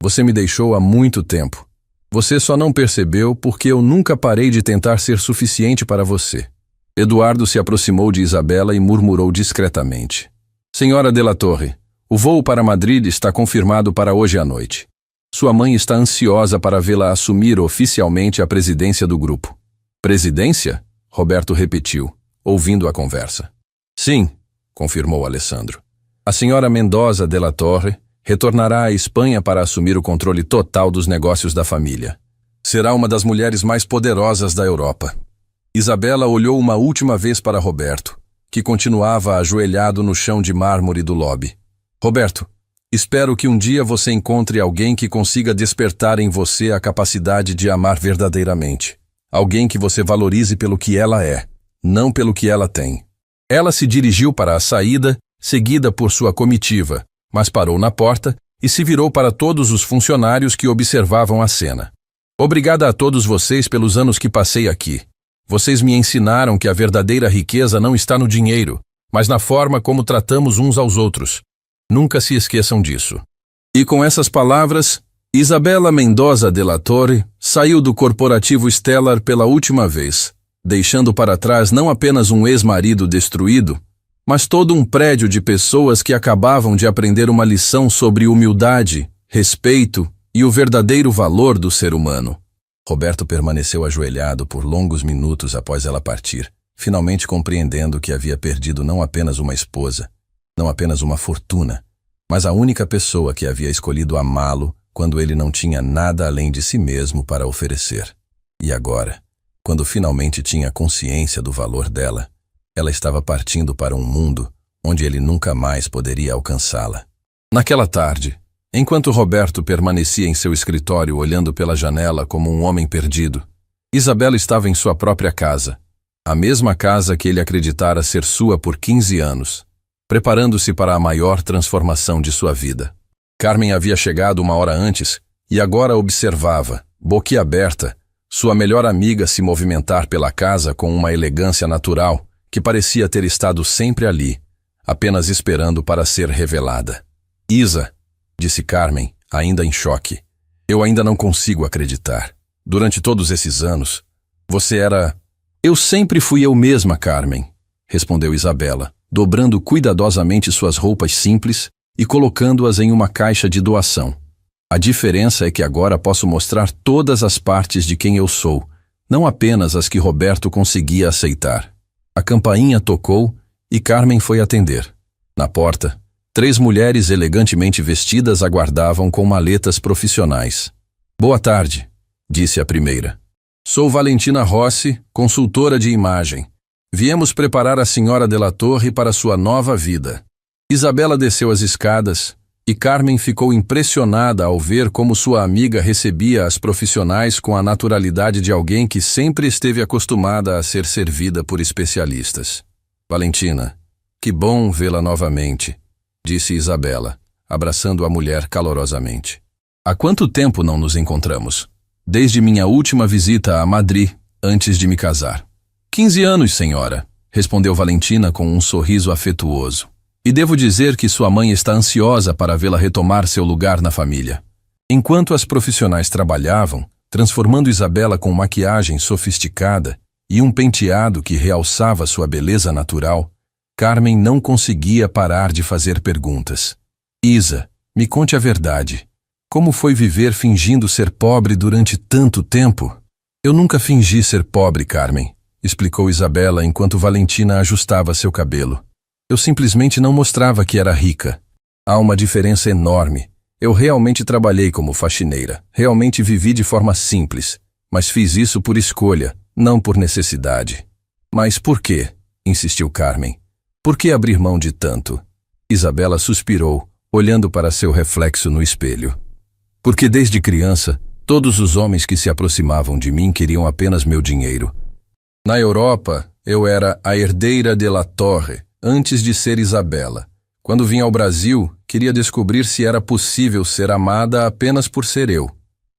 A: Você me deixou há muito tempo. Você só não percebeu porque eu nunca parei de tentar ser suficiente para você. Eduardo se aproximou de Isabela e murmurou discretamente. Senhora de la Torre, o voo para Madrid está confirmado para hoje à noite. Sua mãe está ansiosa para vê-la assumir oficialmente a presidência do grupo. Presidência? Roberto repetiu, ouvindo a conversa. Sim, confirmou Alessandro. A senhora Mendoza de la Torre retornará à Espanha para assumir o controle total dos negócios da família. Será uma das mulheres mais poderosas da Europa. Isabela olhou uma última vez para Roberto, que continuava ajoelhado no chão de mármore do lobby. Roberto, espero que um dia você encontre alguém que consiga despertar em você a capacidade de amar verdadeiramente. Alguém que você valorize pelo que ela é, não pelo que ela tem. Ela se dirigiu para a saída, seguida por sua comitiva, mas parou na porta e se virou para todos os funcionários que observavam a cena. Obrigada a todos vocês pelos anos que passei aqui. Vocês me ensinaram que a verdadeira riqueza não está no dinheiro, mas na forma como tratamos uns aos outros. Nunca se esqueçam disso. E com essas palavras, Isabela Mendoza de la Torre saiu do corporativo Stellar pela última vez, deixando para trás não apenas um ex-marido destruído, mas todo um prédio de pessoas que acabavam de aprender uma lição sobre humildade, respeito e o verdadeiro valor do ser humano. Roberto permaneceu ajoelhado por longos minutos após ela partir, finalmente compreendendo que havia perdido não apenas uma esposa, não apenas uma fortuna, mas a única pessoa que havia escolhido amá-lo quando ele não tinha nada além de si mesmo para oferecer. E agora, quando finalmente tinha consciência do valor dela, ela estava partindo para um mundo onde ele nunca mais poderia alcançá-la. Naquela tarde, enquanto Roberto permanecia em seu escritório olhando pela janela como um homem perdido, Isabela estava em sua própria casa, a mesma casa que ele acreditara ser sua por 15 anos, preparando-se para a maior transformação de sua vida. Carmen havia chegado uma hora antes e agora observava, boquiaberta, sua melhor amiga se movimentar pela casa com uma elegância natural que parecia ter estado sempre ali, apenas esperando para ser revelada. Isa, disse Carmen, ainda em choque, eu ainda não consigo acreditar. Durante todos esses anos, você era... Eu sempre fui eu mesma, Carmen, respondeu Isabela, dobrando cuidadosamente suas roupas simples e colocando-as em uma caixa de doação. A diferença é que agora posso mostrar todas as partes de quem eu sou, não apenas as que Roberto conseguia aceitar. A campainha tocou e Carmen foi atender. Na porta, 3 mulheres elegantemente vestidas aguardavam com maletas profissionais. Boa tarde, disse a primeira. Sou Valentina Rossi, consultora de imagem. Viemos preparar a senhora de la Torre para sua nova vida. Isabela desceu as escadas e Carmen ficou impressionada ao ver como sua amiga recebia as profissionais com a naturalidade de alguém que sempre esteve acostumada a ser servida por especialistas. Valentina, que bom vê-la novamente, disse Isabela, abraçando a mulher calorosamente. Há quanto tempo não nos encontramos? Desde minha última visita a Madrid, antes de me casar. 15 anos, senhora, respondeu Valentina com um sorriso afetuoso. E devo dizer que sua mãe está ansiosa para vê-la retomar seu lugar na família. Enquanto as profissionais trabalhavam, transformando Isabela com maquiagem sofisticada e um penteado que realçava sua beleza natural, Carmen não conseguia parar de fazer perguntas. Isa, me conte a verdade. Como foi viver fingindo ser pobre durante tanto tempo? Eu nunca fingi ser pobre, Carmen, explicou Isabela enquanto Valentina ajustava seu cabelo. Eu simplesmente não mostrava que era rica. Há uma diferença enorme. Eu realmente trabalhei como faxineira. Realmente vivi de forma simples. Mas fiz isso por escolha, não por necessidade. Mas por quê? Insistiu Carmen. Por que abrir mão de tanto? Isabela suspirou, olhando para seu reflexo no espelho. Porque desde criança, todos os homens que se aproximavam de mim queriam apenas meu dinheiro. Na Europa, eu era a herdeira de la Torre, antes de ser Isabela. Quando vim ao Brasil, queria descobrir se era possível ser amada apenas por ser eu.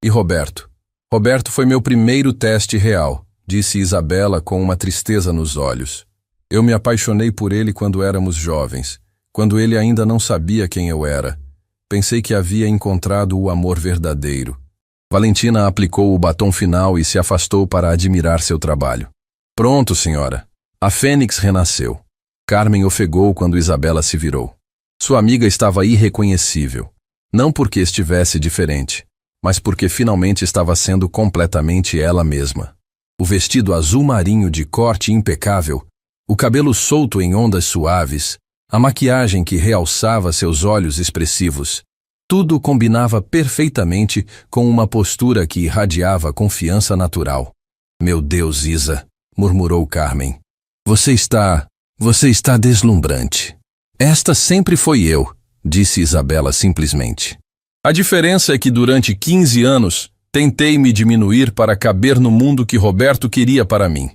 A: E Roberto? Roberto foi meu primeiro teste real, disse Isabela com uma tristeza nos olhos. Eu me apaixonei por ele quando éramos jovens, quando ele ainda não sabia quem eu era. Pensei que havia encontrado o amor verdadeiro. Valentina aplicou o batom final e se afastou para admirar seu trabalho. Pronto, senhora. A Fênix renasceu. Carmen ofegou quando Isabela se virou. Sua amiga estava irreconhecível. Não porque estivesse diferente, mas porque finalmente estava sendo completamente ela mesma. O vestido azul marinho de corte impecável, o cabelo solto em ondas suaves, a maquiagem que realçava seus olhos expressivos, tudo combinava perfeitamente com uma postura que irradiava confiança natural. Meu Deus, Isa, murmurou Carmen. Você está deslumbrante. Esta sempre foi eu, disse Isabela simplesmente. A diferença é que durante 15 anos tentei me diminuir para caber no mundo que Roberto queria para mim.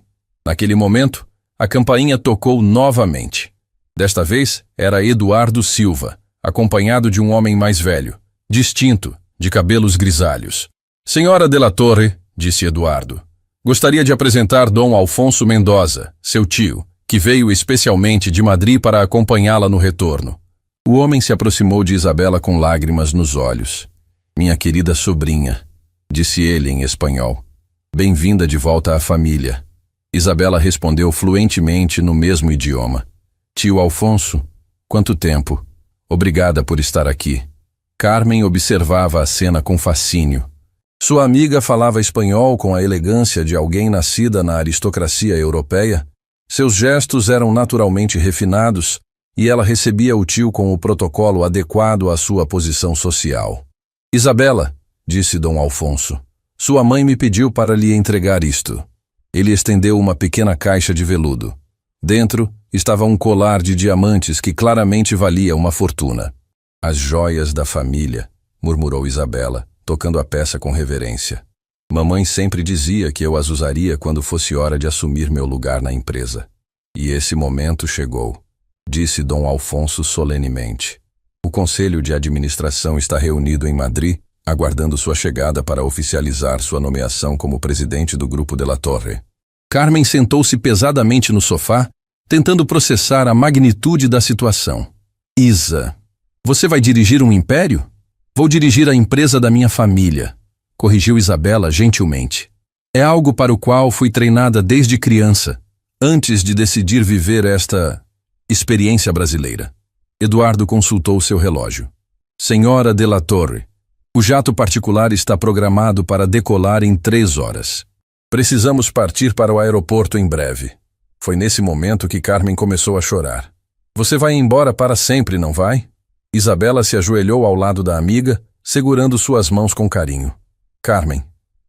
A: Naquele momento, a campainha tocou novamente. Desta vez era Eduardo Silva, acompanhado de um homem mais velho, distinto, de cabelos grisalhos. Senhora de la Torre, disse Eduardo, gostaria de apresentar Dom Alfonso Mendoza, seu tio, que veio especialmente de Madrid para acompanhá-la no retorno. O homem se aproximou de Isabela com lágrimas nos olhos. Minha querida sobrinha, disse ele em espanhol. Bem-vinda de volta à família. Isabela respondeu fluentemente no mesmo idioma. Tio Alfonso, quanto tempo. Obrigada por estar aqui. Carmen observava a cena com fascínio. Sua amiga falava espanhol com a elegância de alguém nascida na aristocracia europeia. Seus gestos eram naturalmente refinados e ela recebia o tio com o protocolo adequado à sua posição social. Isabela, disse Dom Alfonso, sua mãe me pediu para lhe entregar isto. Ele estendeu uma pequena caixa de veludo. Dentro estava um colar de diamantes que claramente valia uma fortuna. As joias da família, murmurou Isabela, tocando a peça com reverência. Mamãe sempre dizia que eu as usaria quando fosse hora de assumir meu lugar na empresa. E esse momento chegou, disse Dom Alfonso solenemente. O Conselho de Administração está reunido em Madrid, aguardando sua chegada para oficializar sua nomeação como presidente do Grupo de la Torre. Carmen sentou-se pesadamente no sofá, tentando processar a magnitude da situação. Isa, você vai dirigir um império? Vou dirigir a empresa da minha família, corrigiu Isabela gentilmente. É algo para o qual fui treinada desde criança, antes de decidir viver esta experiência brasileira. Eduardo consultou seu relógio. Senhora de la Torre, O jato particular está programado para decolar em 3 horas. Precisamos partir para o aeroporto em breve. Foi nesse momento que Carmen começou a chorar. Você vai embora para sempre, não vai? Isabela se ajoelhou ao lado da amiga, segurando suas mãos com carinho. Carmen,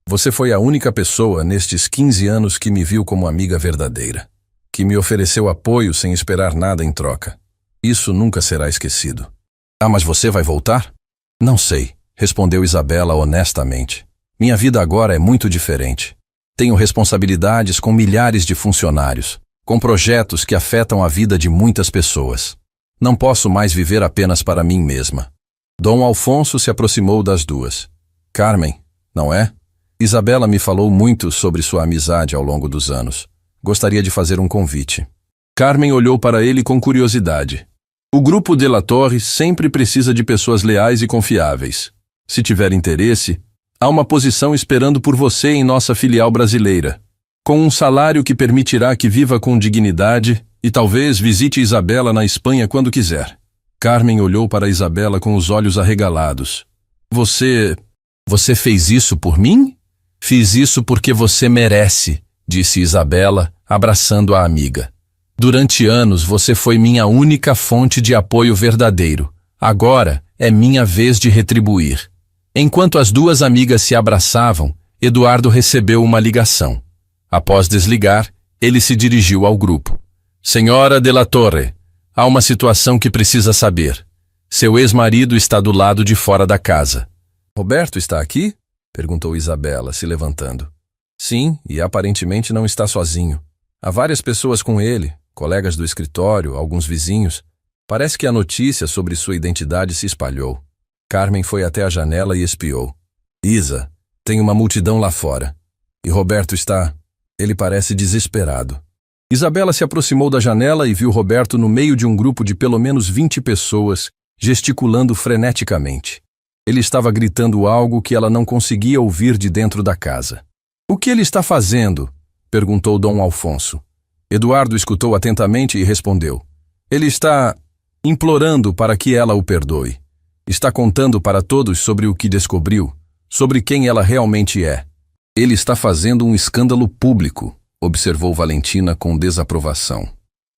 A: você foi a única pessoa nestes 15 anos que me viu como amiga verdadeira, que me ofereceu apoio sem esperar nada em troca. Isso nunca será esquecido. Ah, mas você vai voltar? Não sei, respondeu Isabela honestamente. Minha vida agora é muito diferente. Tenho responsabilidades com milhares de funcionários, com projetos que afetam a vida de muitas pessoas. Não posso mais viver apenas para mim mesma. Dom Alfonso se aproximou das duas. Carmen, não é? Isabela me falou muito sobre sua amizade ao longo dos anos. Gostaria de fazer um convite. Carmen olhou para ele com curiosidade. O grupo de La Torre sempre precisa de pessoas leais e confiáveis. Se tiver interesse, há uma posição esperando por você em nossa filial brasileira, com um salário que permitirá que viva com dignidade e talvez visite Isabela na Espanha quando quiser. Carmen olhou para Isabela com os olhos arregalados. Você fez isso por mim? Fiz isso porque você merece, disse Isabela, abraçando a amiga. Durante anos você foi minha única fonte de apoio verdadeiro. Agora é minha vez de retribuir. Enquanto as duas amigas se abraçavam, Eduardo recebeu uma ligação. Após desligar, ele se dirigiu ao grupo. Senhora de la Torre, há uma situação que precisa saber. Seu ex-marido está do lado de fora da casa. Roberto está aqui? Perguntou Isabela, se levantando. Sim, e aparentemente não está sozinho. Há várias pessoas com ele, colegas do escritório, alguns vizinhos. Parece que a notícia sobre sua identidade se espalhou. Carmen foi até a janela e espiou. Isa, tem uma multidão lá fora. E Roberto está... Ele parece desesperado. Isabela se aproximou da janela e viu Roberto no meio de um grupo de pelo menos 20 pessoas, gesticulando freneticamente. Ele estava gritando algo que ela não conseguia ouvir de dentro da casa. O que ele está fazendo? Perguntou Dom Alfonso. Eduardo escutou atentamente e respondeu. Ele está implorando para que ela o perdoe. Está contando para todos sobre o que descobriu, sobre quem ela realmente é. Ele está fazendo um escândalo público, observou Valentina com desaprovação.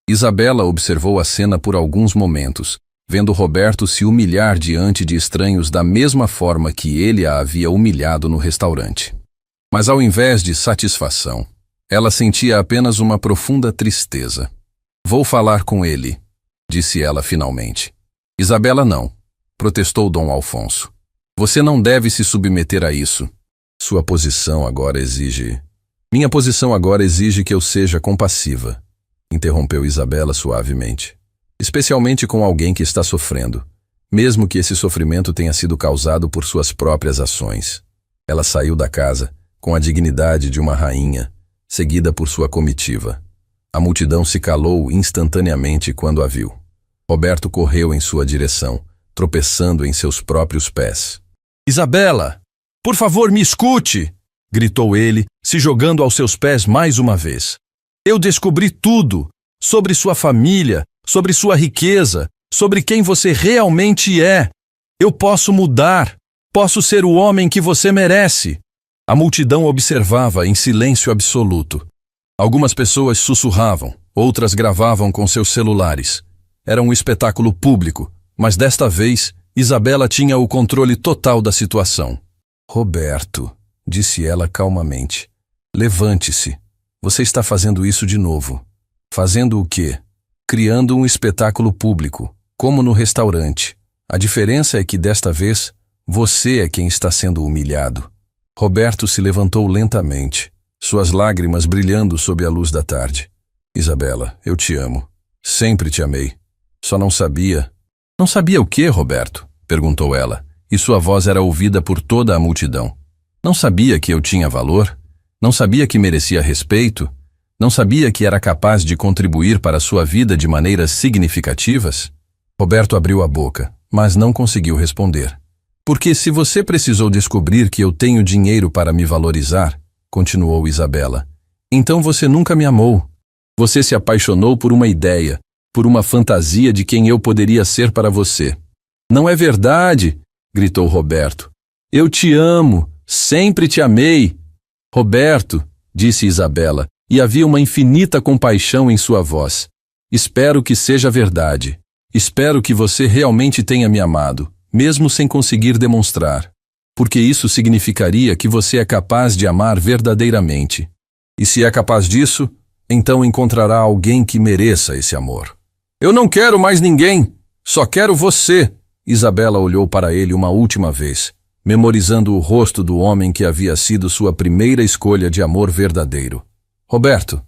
A: Isabela observou a cena por alguns momentos, vendo Roberto se humilhar diante de estranhos da mesma forma que ele a havia humilhado no restaurante. Mas ao invés de satisfação, ela sentia apenas uma profunda tristeza. Vou falar com ele, disse ela finalmente. Isabela não, protestou Dom Alfonso. Você não deve se submeter a isso. Sua posição agora exige... Minha posição agora exige que eu seja compassiva, interrompeu Isabela suavemente. Especialmente com alguém que está sofrendo, mesmo que esse sofrimento tenha sido causado por suas próprias ações. Ela saiu da casa com a dignidade de uma rainha, seguida por sua comitiva. A multidão se calou instantaneamente quando a viu. Roberto correu em sua direção, tropeçando em seus próprios pés. Isabela, por favor, me escute! Gritou ele, se jogando aos seus pés mais uma vez. Eu descobri tudo sobre sua família, sobre sua riqueza, sobre quem você realmente é. Eu posso mudar, posso ser o homem que você merece. A multidão observava em silêncio absoluto. Algumas pessoas sussurravam, outras gravavam com seus celulares. Era um espetáculo público, mas desta vez, Isabela tinha o controle total da situação. Roberto, disse ela calmamente, levante-se. Você está fazendo isso de novo. Fazendo o quê? Criando um espetáculo público, como no restaurante. A diferença é que desta vez, você é quem está sendo humilhado. Roberto se levantou lentamente, suas lágrimas brilhando sob a luz da tarde. Isabela, eu te amo. Sempre te amei. Só não sabia... Não sabia o quê, Roberto? Perguntou ela, e sua voz era ouvida por toda a multidão. Não sabia que eu tinha valor? Não sabia que merecia respeito? Não sabia que era capaz de contribuir para a sua vida de maneiras significativas? Roberto abriu a boca, mas não conseguiu responder. Porque se você precisou descobrir que eu tenho dinheiro para me valorizar, continuou Isabela, então você nunca me amou. Você se apaixonou por uma ideia, por uma fantasia de quem eu poderia ser para você. Não é verdade, gritou Roberto. Eu te amo, sempre te amei. Roberto, disse Isabela, e havia uma infinita compaixão em sua voz. Espero que seja verdade. Espero que você realmente tenha me amado, mesmo sem conseguir demonstrar. Porque isso significaria que você é capaz de amar verdadeiramente. E se é capaz disso, então encontrará alguém que mereça esse amor. Eu não quero mais ninguém, só quero você. Isabela olhou para ele uma última vez, memorizando o rosto do homem que havia sido sua primeira escolha de amor verdadeiro. Roberto,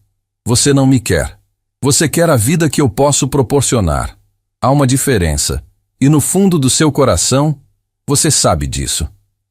A: você não me quer. Você quer a vida que eu posso proporcionar. Há uma diferença, e no fundo do seu coração, você sabe disso.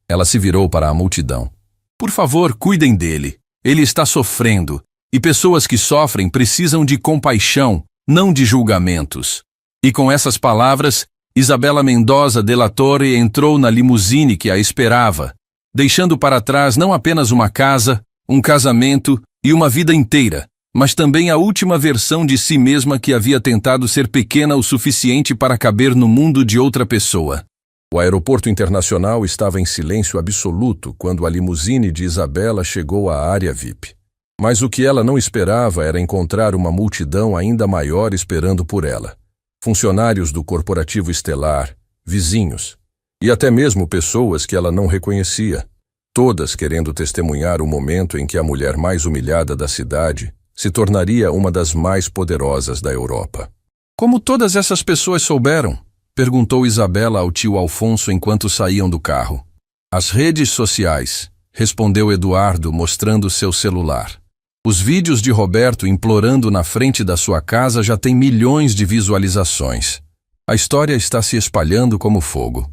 A: Ela se virou para a multidão. Por favor, cuidem dele. Ele está sofrendo, e pessoas que sofrem precisam de compaixão, não de julgamentos. E com essas palavras, Isabela Mendoza de la Torre entrou na limusine que a esperava, deixando para trás não apenas uma casa, um casamento e uma vida inteira, mas também a última versão de si mesma que havia tentado ser pequena o suficiente para caber no mundo de outra pessoa. O aeroporto internacional estava em silêncio absoluto quando a limusine de Isabela chegou à área VIP. Mas o que ela não esperava era encontrar uma multidão ainda maior esperando por ela. Funcionários do corporativo estelar, vizinhos, e até mesmo pessoas que ela não reconhecia, todas querendo testemunhar o momento em que a mulher mais humilhada da cidade se tornaria uma das mais poderosas da Europa. Como todas essas pessoas souberam? Perguntou Isabela ao tio Alfonso enquanto saíam do carro. As redes sociais, respondeu Eduardo mostrando seu celular. Os vídeos de Roberto implorando na frente da sua casa já têm milhões de visualizações. A história está se espalhando como fogo.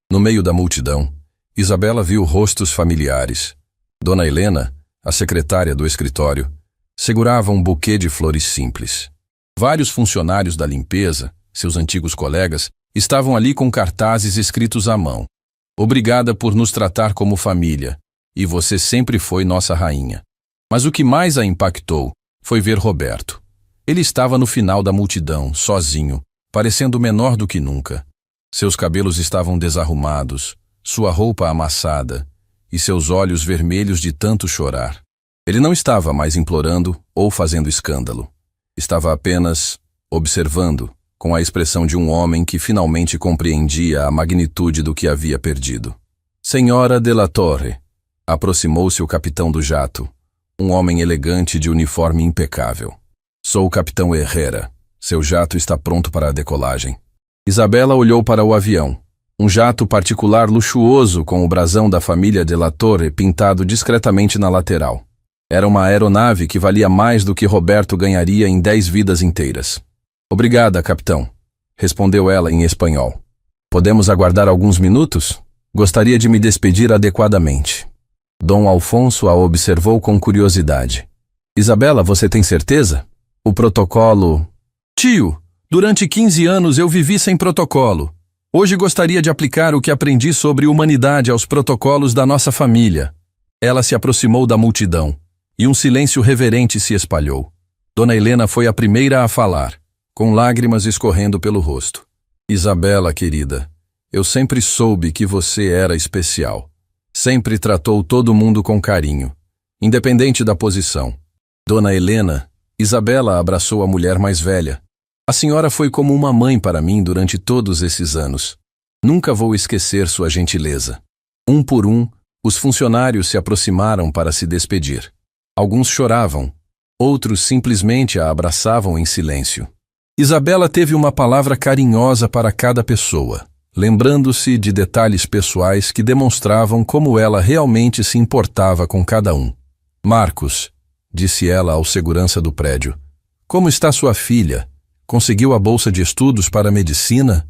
A: No meio da multidão, Isabela viu rostos familiares. Dona Helena, a secretária do escritório, segurava um buquê de flores simples. Vários funcionários da limpeza, seus antigos colegas, estavam ali com cartazes escritos à mão. Obrigada por nos tratar como família, e você sempre foi nossa rainha. Mas o que mais a impactou foi ver Roberto. Ele estava no final da multidão, sozinho, parecendo menor do que nunca. Seus cabelos estavam desarrumados, sua roupa amassada, e seus olhos vermelhos de tanto chorar. Ele não estava mais implorando ou fazendo escândalo. Estava apenas observando, com a expressão de um homem que finalmente compreendia a magnitude do que havia perdido. Senhora de la Torre, aproximou-se o capitão do jato, um homem elegante de uniforme impecável. Sou o capitão Herrera. Seu jato está pronto para a decolagem. Isabela olhou para o avião. Um jato particular luxuoso com o brasão da família de la Torre pintado discretamente na lateral. Era uma aeronave que valia mais do que Roberto ganharia em 10 vidas inteiras. Obrigada, capitão, respondeu ela em espanhol. Podemos aguardar alguns minutos? Gostaria de me despedir adequadamente. Dom Alfonso a observou com curiosidade. Isabela, você tem certeza? O protocolo... Tio, durante 15 anos eu vivi sem protocolo. Hoje gostaria de aplicar o que aprendi sobre humanidade aos protocolos da nossa família. Ela se aproximou da multidão, e um silêncio reverente se espalhou. Dona Helena foi a primeira a falar, com lágrimas escorrendo pelo rosto. Isabela, querida, eu sempre soube que você era especial. Sempre tratou todo mundo com carinho, independente da posição. Dona Helena, Isabela abraçou a mulher mais velha. A senhora foi como uma mãe para mim durante todos esses anos. Nunca vou esquecer sua gentileza. Um por um, os funcionários se aproximaram para se despedir. Alguns choravam, outros simplesmente a abraçavam em silêncio. Isabela teve uma palavra carinhosa para cada pessoa, lembrando-se de detalhes pessoais que demonstravam como ela realmente se importava com cada um. Marcos, disse ela ao segurança do prédio, como está sua filha? Conseguiu a bolsa de estudos para medicina?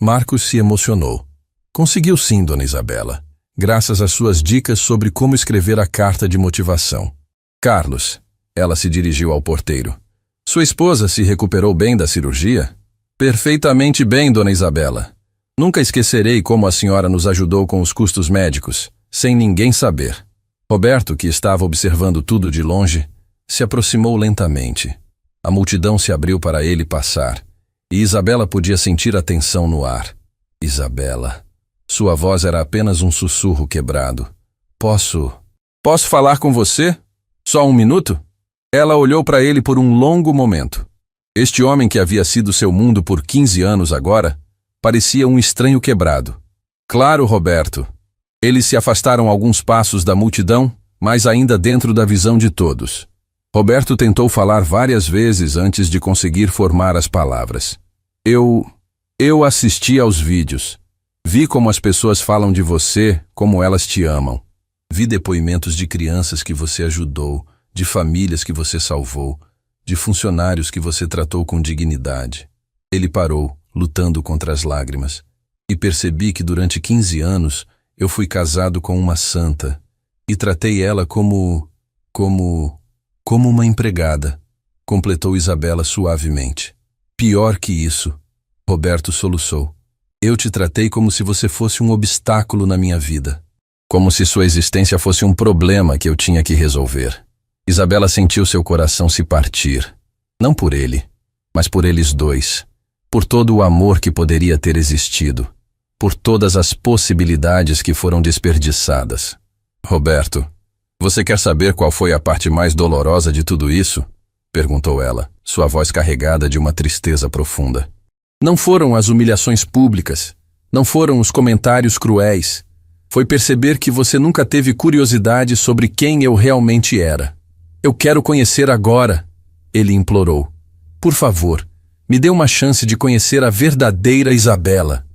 A: Marcos se emocionou. Conseguiu sim, dona Isabela, graças às suas dicas sobre como escrever a carta de motivação. Carlos, ela se dirigiu ao porteiro. Sua esposa se recuperou bem da cirurgia? Perfeitamente bem, dona Isabela. Nunca esquecerei como a senhora nos ajudou com os custos médicos, sem ninguém saber. Roberto, que estava observando tudo de longe, se aproximou lentamente. A multidão se abriu para ele passar, e Isabela podia sentir a tensão no ar. Isabela. Sua voz era apenas um sussurro quebrado. Posso falar com você? Só um minuto? Ela olhou para ele por um longo momento. Este homem que havia sido seu mundo por 15 anos agora, parecia um estranho quebrado. Claro, Roberto. Eles se afastaram alguns passos da multidão, mas ainda dentro da visão de todos. Roberto tentou falar várias vezes antes de conseguir formar as palavras. Eu assisti aos vídeos. Vi como as pessoas falam de você, como elas te amam. Vi depoimentos de crianças que você ajudou, de famílias que você salvou, de funcionários que você tratou com dignidade. Ele parou, lutando contra as lágrimas, e percebi que durante 15 anos eu fui casado com uma santa e tratei ela como uma empregada, completou Isabela suavemente. Pior que isso, Roberto soluçou. Eu te tratei como se você fosse um obstáculo na minha vida, como se sua existência fosse um problema que eu tinha que resolver. Isabela sentiu seu coração se partir, não por ele, mas por eles dois, por todo o amor que poderia ter existido, por todas as possibilidades que foram desperdiçadas. Roberto, você quer saber qual foi a parte mais dolorosa de tudo isso? Perguntou ela, sua voz carregada de uma tristeza profunda. Não foram as humilhações públicas, não foram os comentários cruéis. Foi perceber que você nunca teve curiosidade sobre quem eu realmente era. Eu quero conhecer agora, ele implorou. Por favor, me dê uma chance de conhecer a verdadeira Isabela.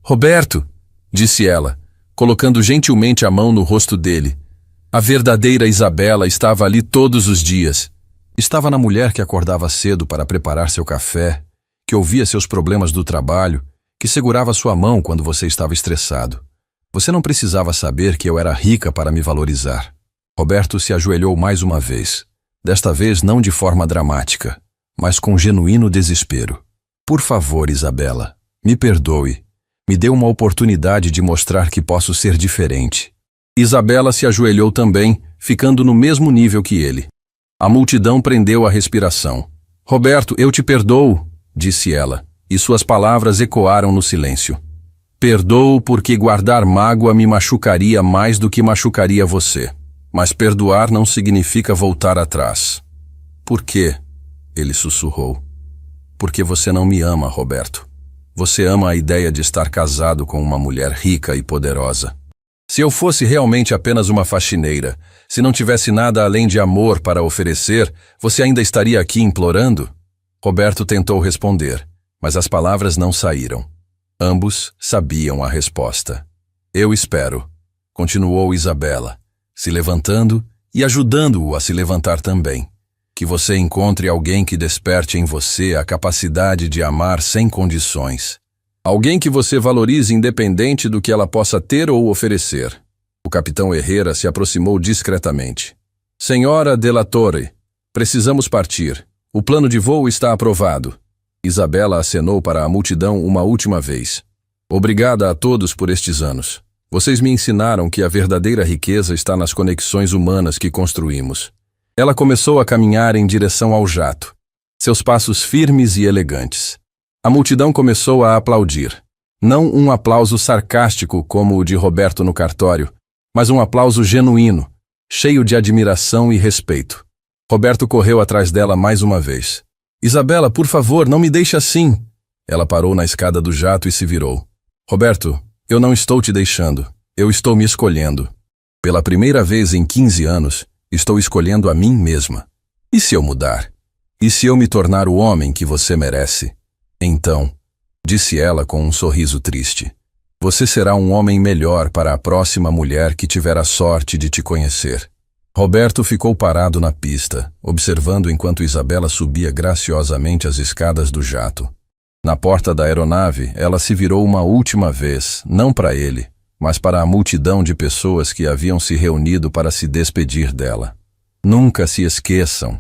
A: Roberto, disse ela, colocando gentilmente a mão no rosto dele. A verdadeira Isabela estava ali todos os dias. Estava na mulher que acordava cedo para preparar seu café, que ouvia seus problemas do trabalho, que segurava sua mão quando você estava estressado. Você não precisava saber que eu era rica para me valorizar. Roberto se ajoelhou mais uma vez, desta vez não de forma dramática, mas com genuíno desespero. Por favor, Isabela, me perdoe. Me dê uma oportunidade de mostrar que posso ser diferente. Isabela se ajoelhou também, ficando no mesmo nível que ele. A multidão prendeu a respiração. Roberto, eu te perdoo, disse ela, e suas palavras ecoaram no silêncio. Perdoo porque guardar mágoa me machucaria mais do que machucaria você. Mas perdoar não significa voltar atrás. Por quê? Ele sussurrou. Porque você não me ama, Roberto. Você ama a ideia de estar casado com uma mulher rica e poderosa. Se eu fosse realmente apenas uma faxineira, se não tivesse nada além de amor para oferecer, você ainda estaria aqui implorando? Roberto tentou responder, mas as palavras não saíram. Ambos sabiam a resposta. Eu espero, continuou Isabela, se levantando e ajudando-o a se levantar também. Que você encontre alguém que desperte em você a capacidade de amar sem condições. Alguém que você valorize independente do que ela possa ter ou oferecer. O capitão Herrera se aproximou discretamente. Senhora de la Torre, precisamos partir. O plano de voo está aprovado. Isabela acenou para a multidão uma última vez. Obrigada a todos por estes anos. Vocês me ensinaram que a verdadeira riqueza está nas conexões humanas que construímos. Ela começou a caminhar em direção ao jato, seus passos firmes e elegantes. A multidão começou a aplaudir. Não um aplauso sarcástico como o de Roberto no cartório, mas um aplauso genuíno, cheio de admiração e respeito. Roberto correu atrás dela mais uma vez. Isabela, por favor, não me deixe assim. Ela parou na escada do jato e se virou. Roberto, eu não estou te deixando. Eu estou me escolhendo. Pela primeira vez em 15 anos, estou escolhendo a mim mesma. E se eu mudar? E se eu me tornar o homem que você merece? Então, disse ela com um sorriso triste, você será um homem melhor para a próxima mulher que tiver a sorte de te conhecer. Roberto ficou parado na pista, observando enquanto Isabela subia graciosamente as escadas do jato. Na porta da aeronave, ela se virou uma última vez, não para ele, mas para a multidão de pessoas que haviam se reunido para se despedir dela. Nunca se esqueçam,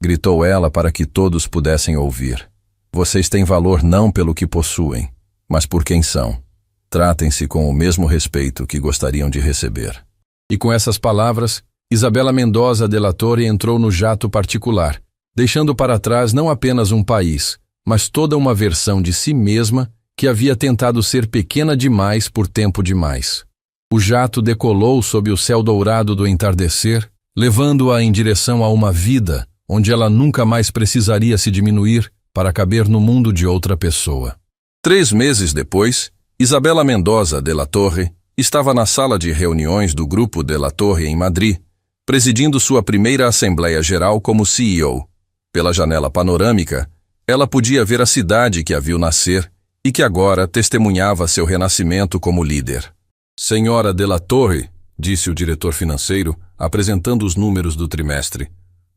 A: gritou ela para que todos pudessem ouvir. Vocês têm valor não pelo que possuem, mas por quem são. Tratem-se com o mesmo respeito que gostariam de receber. E com essas palavras, Isabela Mendoza de la Torre entrou no jato particular, deixando para trás não apenas um país, mas toda uma versão de si mesma que havia tentado ser pequena demais por tempo demais. O jato decolou sob o céu dourado do entardecer, levando-a em direção a uma vida onde ela nunca mais precisaria se diminuir para caber no mundo de outra pessoa. 3 meses depois, Isabela Mendoza de la Torre estava na sala de reuniões do Grupo de la Torre em Madrid, presidindo sua primeira Assembleia Geral como CEO. Pela janela panorâmica, ela podia ver a cidade que a viu nascer e que agora testemunhava seu renascimento como líder. Senhora de la Torre, disse o diretor financeiro, apresentando os números do trimestre,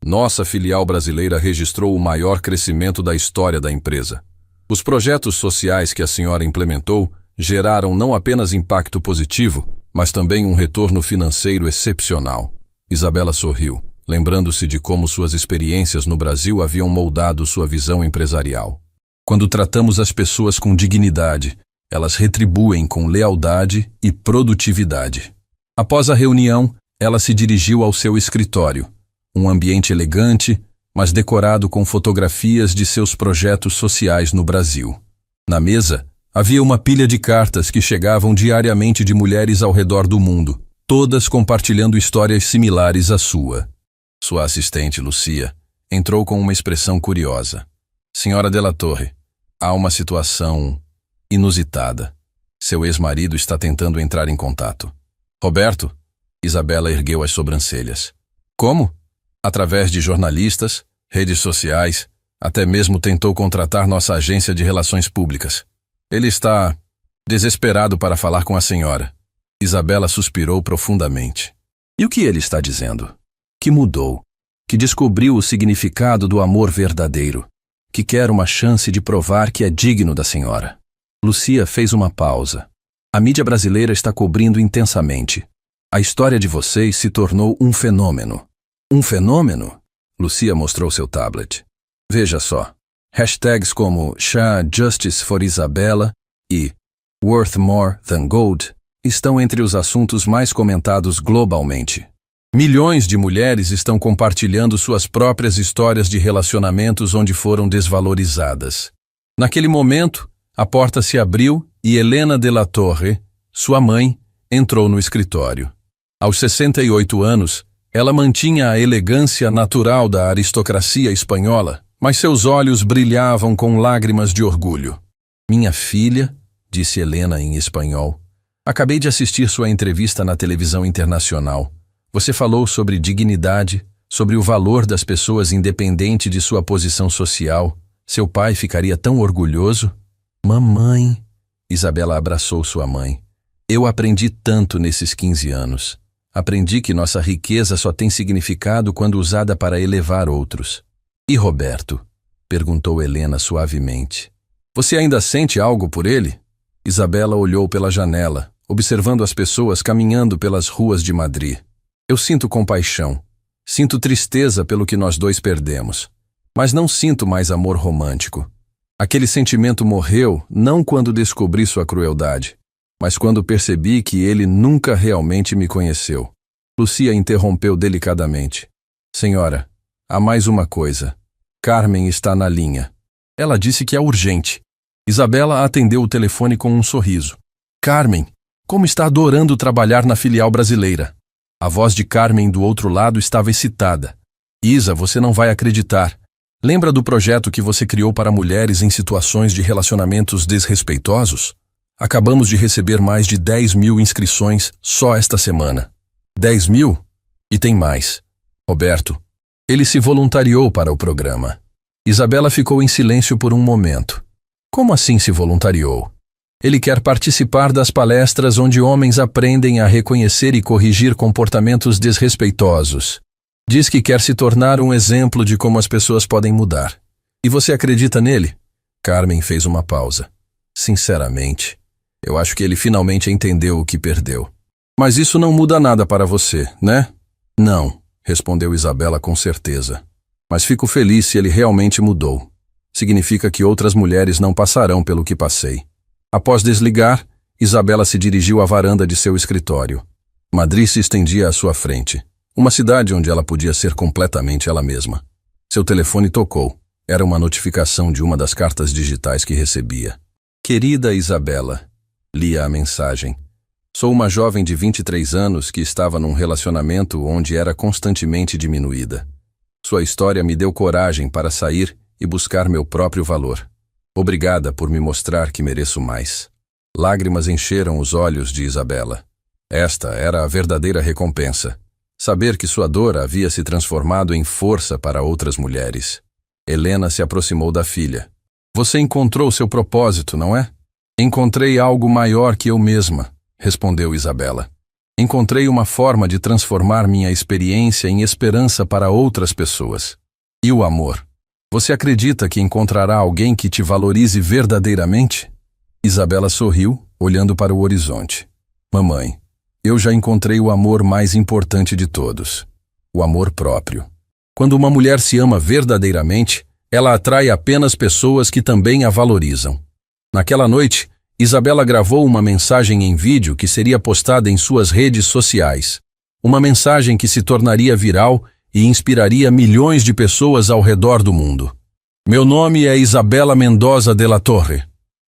A: nossa filial brasileira registrou o maior crescimento da história da empresa. Os projetos sociais que a senhora implementou geraram não apenas impacto positivo, mas também um retorno financeiro excepcional. Isabela sorriu, lembrando-se de como suas experiências no Brasil haviam moldado sua visão empresarial. Quando tratamos as pessoas com dignidade, elas retribuem com lealdade e produtividade. Após a reunião, ela se dirigiu ao seu escritório, um ambiente elegante, mas decorado com fotografias de seus projetos sociais no Brasil. Na mesa, havia uma pilha de cartas que chegavam diariamente de mulheres ao redor do mundo, todas compartilhando histórias similares à sua. Sua assistente, Lucia, entrou com uma expressão curiosa. Senhora de la Torre, há uma situação inusitada. Seu ex-marido está tentando entrar em contato. Roberto? Isabela ergueu as sobrancelhas. Como? Através de jornalistas, redes sociais, até mesmo tentou contratar nossa agência de relações públicas. Ele está desesperado para falar com a senhora. Isabela suspirou profundamente. E o que ele está dizendo? Que mudou, que descobriu o significado do amor verdadeiro, que quer uma chance de provar que é digno da senhora. Lucia fez uma pausa. A mídia brasileira está cobrindo intensamente. A história de vocês se tornou um fenômeno. Um fenômeno? Lucia mostrou seu tablet. Veja só. Hashtags como Justice for Isabella e Worth More Than Gold estão entre os assuntos mais comentados globalmente. Milhões de mulheres estão compartilhando suas próprias histórias de relacionamentos onde foram desvalorizadas. Naquele momento, a porta se abriu e Helena de la Torre, sua mãe, entrou no escritório. Aos 68 anos, ela mantinha a elegância natural da aristocracia espanhola, mas seus olhos brilhavam com lágrimas de orgulho. Minha filha, disse Helena em espanhol, acabei de assistir sua entrevista na televisão internacional. Você falou sobre dignidade, sobre o valor das pessoas independente de sua posição social. Seu pai ficaria tão orgulhoso. Mamãe, Isabela abraçou sua mãe. Eu aprendi tanto nesses 15 anos. Aprendi que nossa riqueza só tem significado quando usada para elevar outros. E Roberto? Perguntou Helena suavemente. Você ainda sente algo por ele? Isabela olhou pela janela, observando as pessoas caminhando pelas ruas de Madrid. Eu sinto compaixão. Sinto tristeza pelo que nós dois perdemos. Mas não sinto mais amor romântico. Aquele sentimento morreu não quando descobri sua crueldade, mas quando percebi que ele nunca realmente me conheceu. Lucia interrompeu delicadamente. Senhora, há mais uma coisa. Carmen está na linha. Ela disse que é urgente. Isabela atendeu o telefone com um sorriso. Carmen, como está adorando trabalhar na filial brasileira. A voz de Carmen do outro lado estava excitada. Isa, você não vai acreditar. Lembra do projeto que você criou para mulheres em situações de relacionamentos desrespeitosos? Acabamos de receber mais de 10.000 inscrições só esta semana. 10.000? E tem mais. Roberto. Ele se voluntariou para o programa. Isabela ficou em silêncio por um momento. Como assim se voluntariou? Ele quer participar das palestras onde homens aprendem a reconhecer e corrigir comportamentos desrespeitosos. Diz que quer se tornar um exemplo de como as pessoas podem mudar. E você acredita nele? Carmen fez uma pausa. Sinceramente, eu acho que ele finalmente entendeu o que perdeu. Mas isso não muda nada para você, né? Não, respondeu Isabela com certeza. Mas fico feliz se ele realmente mudou. Significa que outras mulheres não passarão pelo que passei. Após desligar, Isabela se dirigiu à varanda de seu escritório. Madrid se estendia à sua frente. Uma cidade onde ela podia ser completamente ela mesma. Seu telefone tocou. Era uma notificação de uma das cartas digitais que recebia. Querida Isabela, lia a mensagem. Sou uma jovem de 23 anos que estava num relacionamento onde era constantemente diminuída. Sua história me deu coragem para sair e buscar meu próprio valor. Obrigada por me mostrar que mereço mais. Lágrimas encheram os olhos de Isabela. Esta era a verdadeira recompensa. Saber que sua dor havia se transformado em força para outras mulheres. Helena se aproximou da filha. Você encontrou seu propósito, não é? Encontrei algo maior que eu mesma, respondeu Isabela. Encontrei uma forma de transformar minha experiência em esperança para outras pessoas. E o amor? Você acredita que encontrará alguém que te valorize verdadeiramente? Isabela sorriu, olhando para o horizonte. Mamãe, eu já encontrei o amor mais importante de todos. O amor próprio. Quando uma mulher se ama verdadeiramente, ela atrai apenas pessoas que também a valorizam. Naquela noite, Isabela gravou uma mensagem em vídeo que seria postada em suas redes sociais. Uma mensagem que se tornaria viral e inspiraria milhões de pessoas ao redor do mundo. Meu nome é Isabela Mendoza de la Torre.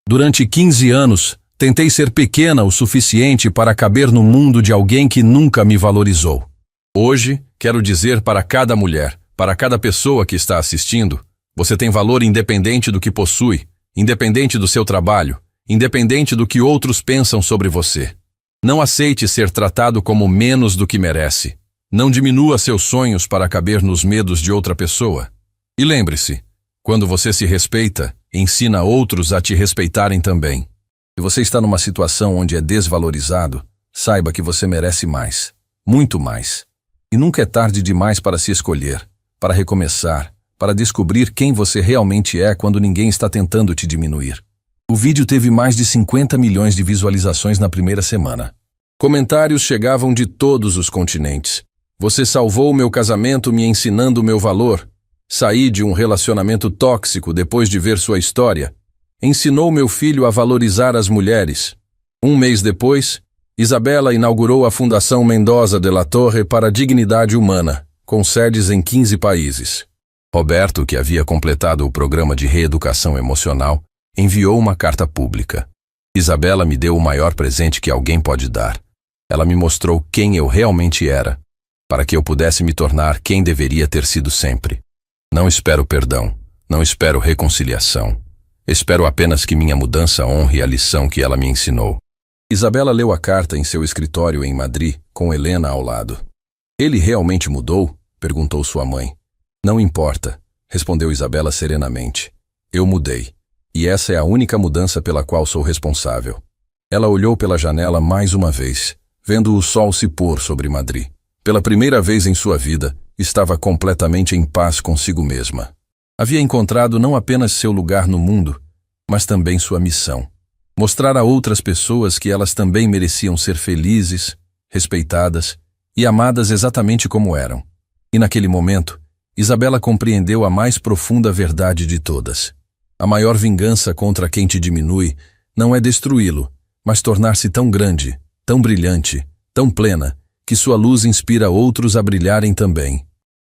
A: Durante 15 anos, tentei ser pequena o suficiente para caber no mundo de alguém que nunca me valorizou. Hoje, quero dizer para cada mulher, para cada pessoa que está assistindo, você tem valor independente do que possui, independente do seu trabalho, independente do que outros pensam sobre você. Não aceite ser tratado como menos do que merece. Não diminua seus sonhos para caber nos medos de outra pessoa. E lembre-se, quando você se respeita, ensina outros a te respeitarem também. Se você está numa situação onde é desvalorizado, saiba que você merece mais, muito mais. E nunca é tarde demais para se escolher, para recomeçar, para descobrir quem você realmente é quando ninguém está tentando te diminuir. O vídeo teve mais de 50 milhões de visualizações na primeira semana. Comentários chegavam de todos os continentes. Você salvou meu casamento me ensinando meu valor. Saí de um relacionamento tóxico depois de ver sua história. Ensinou meu filho a valorizar as mulheres. Um mês depois, Isabela inaugurou a Fundação Mendoza de la Torre para a Dignidade Humana, com sedes em 15 países. Roberto, que havia completado o programa de reeducação emocional, enviou uma carta pública. Isabela me deu o maior presente que alguém pode dar. Ela me mostrou quem eu realmente era, para que eu pudesse me tornar quem deveria ter sido sempre. Não espero perdão, não espero reconciliação. Espero apenas que minha mudança honre a lição que ela me ensinou. Isabela leu a carta em seu escritório em Madrid, com Helena ao lado. Ele realmente mudou? Perguntou sua mãe. Não importa, respondeu Isabela serenamente. Eu mudei. E essa é a única mudança pela qual sou responsável. Ela olhou pela janela mais uma vez, vendo o sol se pôr sobre Madrid. Pela primeira vez em sua vida, estava completamente em paz consigo mesma. Havia encontrado não apenas seu lugar no mundo, mas também sua missão. Mostrar a outras pessoas que elas também mereciam ser felizes, respeitadas e amadas exatamente como eram. E naquele momento, Isabela compreendeu a mais profunda verdade de todas. A maior vingança contra quem te diminui não é destruí-lo, mas tornar-se tão grande, tão brilhante, tão plena, que sua luz inspira outros a brilharem também.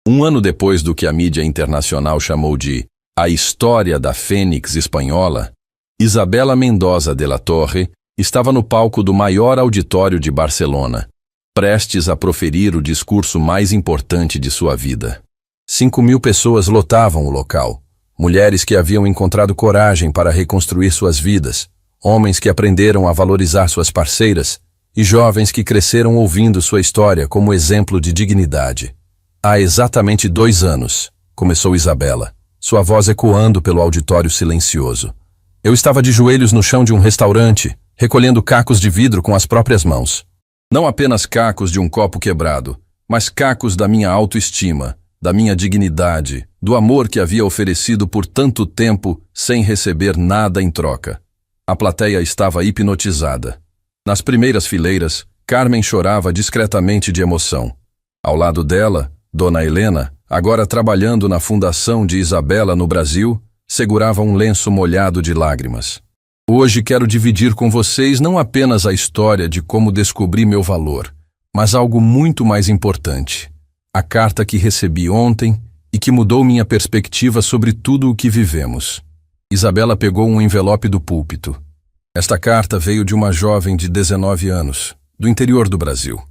A: Um ano depois do que a mídia internacional chamou de a história da Fênix espanhola, Isabela Mendoza de la Torre estava no palco do maior auditório de Barcelona, prestes a proferir o discurso mais importante de sua vida. 5.000 pessoas lotavam o local. Mulheres que haviam encontrado coragem para reconstruir suas vidas, homens que aprenderam a valorizar suas parceiras e jovens que cresceram ouvindo sua história como exemplo de dignidade. Há exatamente 2 anos, começou Isabela, sua voz ecoando pelo auditório silencioso. Eu estava de joelhos no chão de um restaurante, recolhendo cacos de vidro com as próprias mãos. Não apenas cacos de um copo quebrado, mas cacos da minha autoestima, da minha dignidade, do amor que havia oferecido por tanto tempo sem receber nada em troca. A plateia estava hipnotizada. Nas primeiras fileiras, Carmen chorava discretamente de emoção. Ao lado dela, Dona Helena, agora trabalhando na fundação de Isabela no Brasil, segurava um lenço molhado de lágrimas. Hoje quero dividir com vocês não apenas a história de como descobri meu valor, mas algo muito mais importante. A carta que recebi ontem e que mudou minha perspectiva sobre tudo o que vivemos. Isabela pegou um envelope do púlpito. Esta carta veio de uma jovem de 19 anos, do interior do Brasil.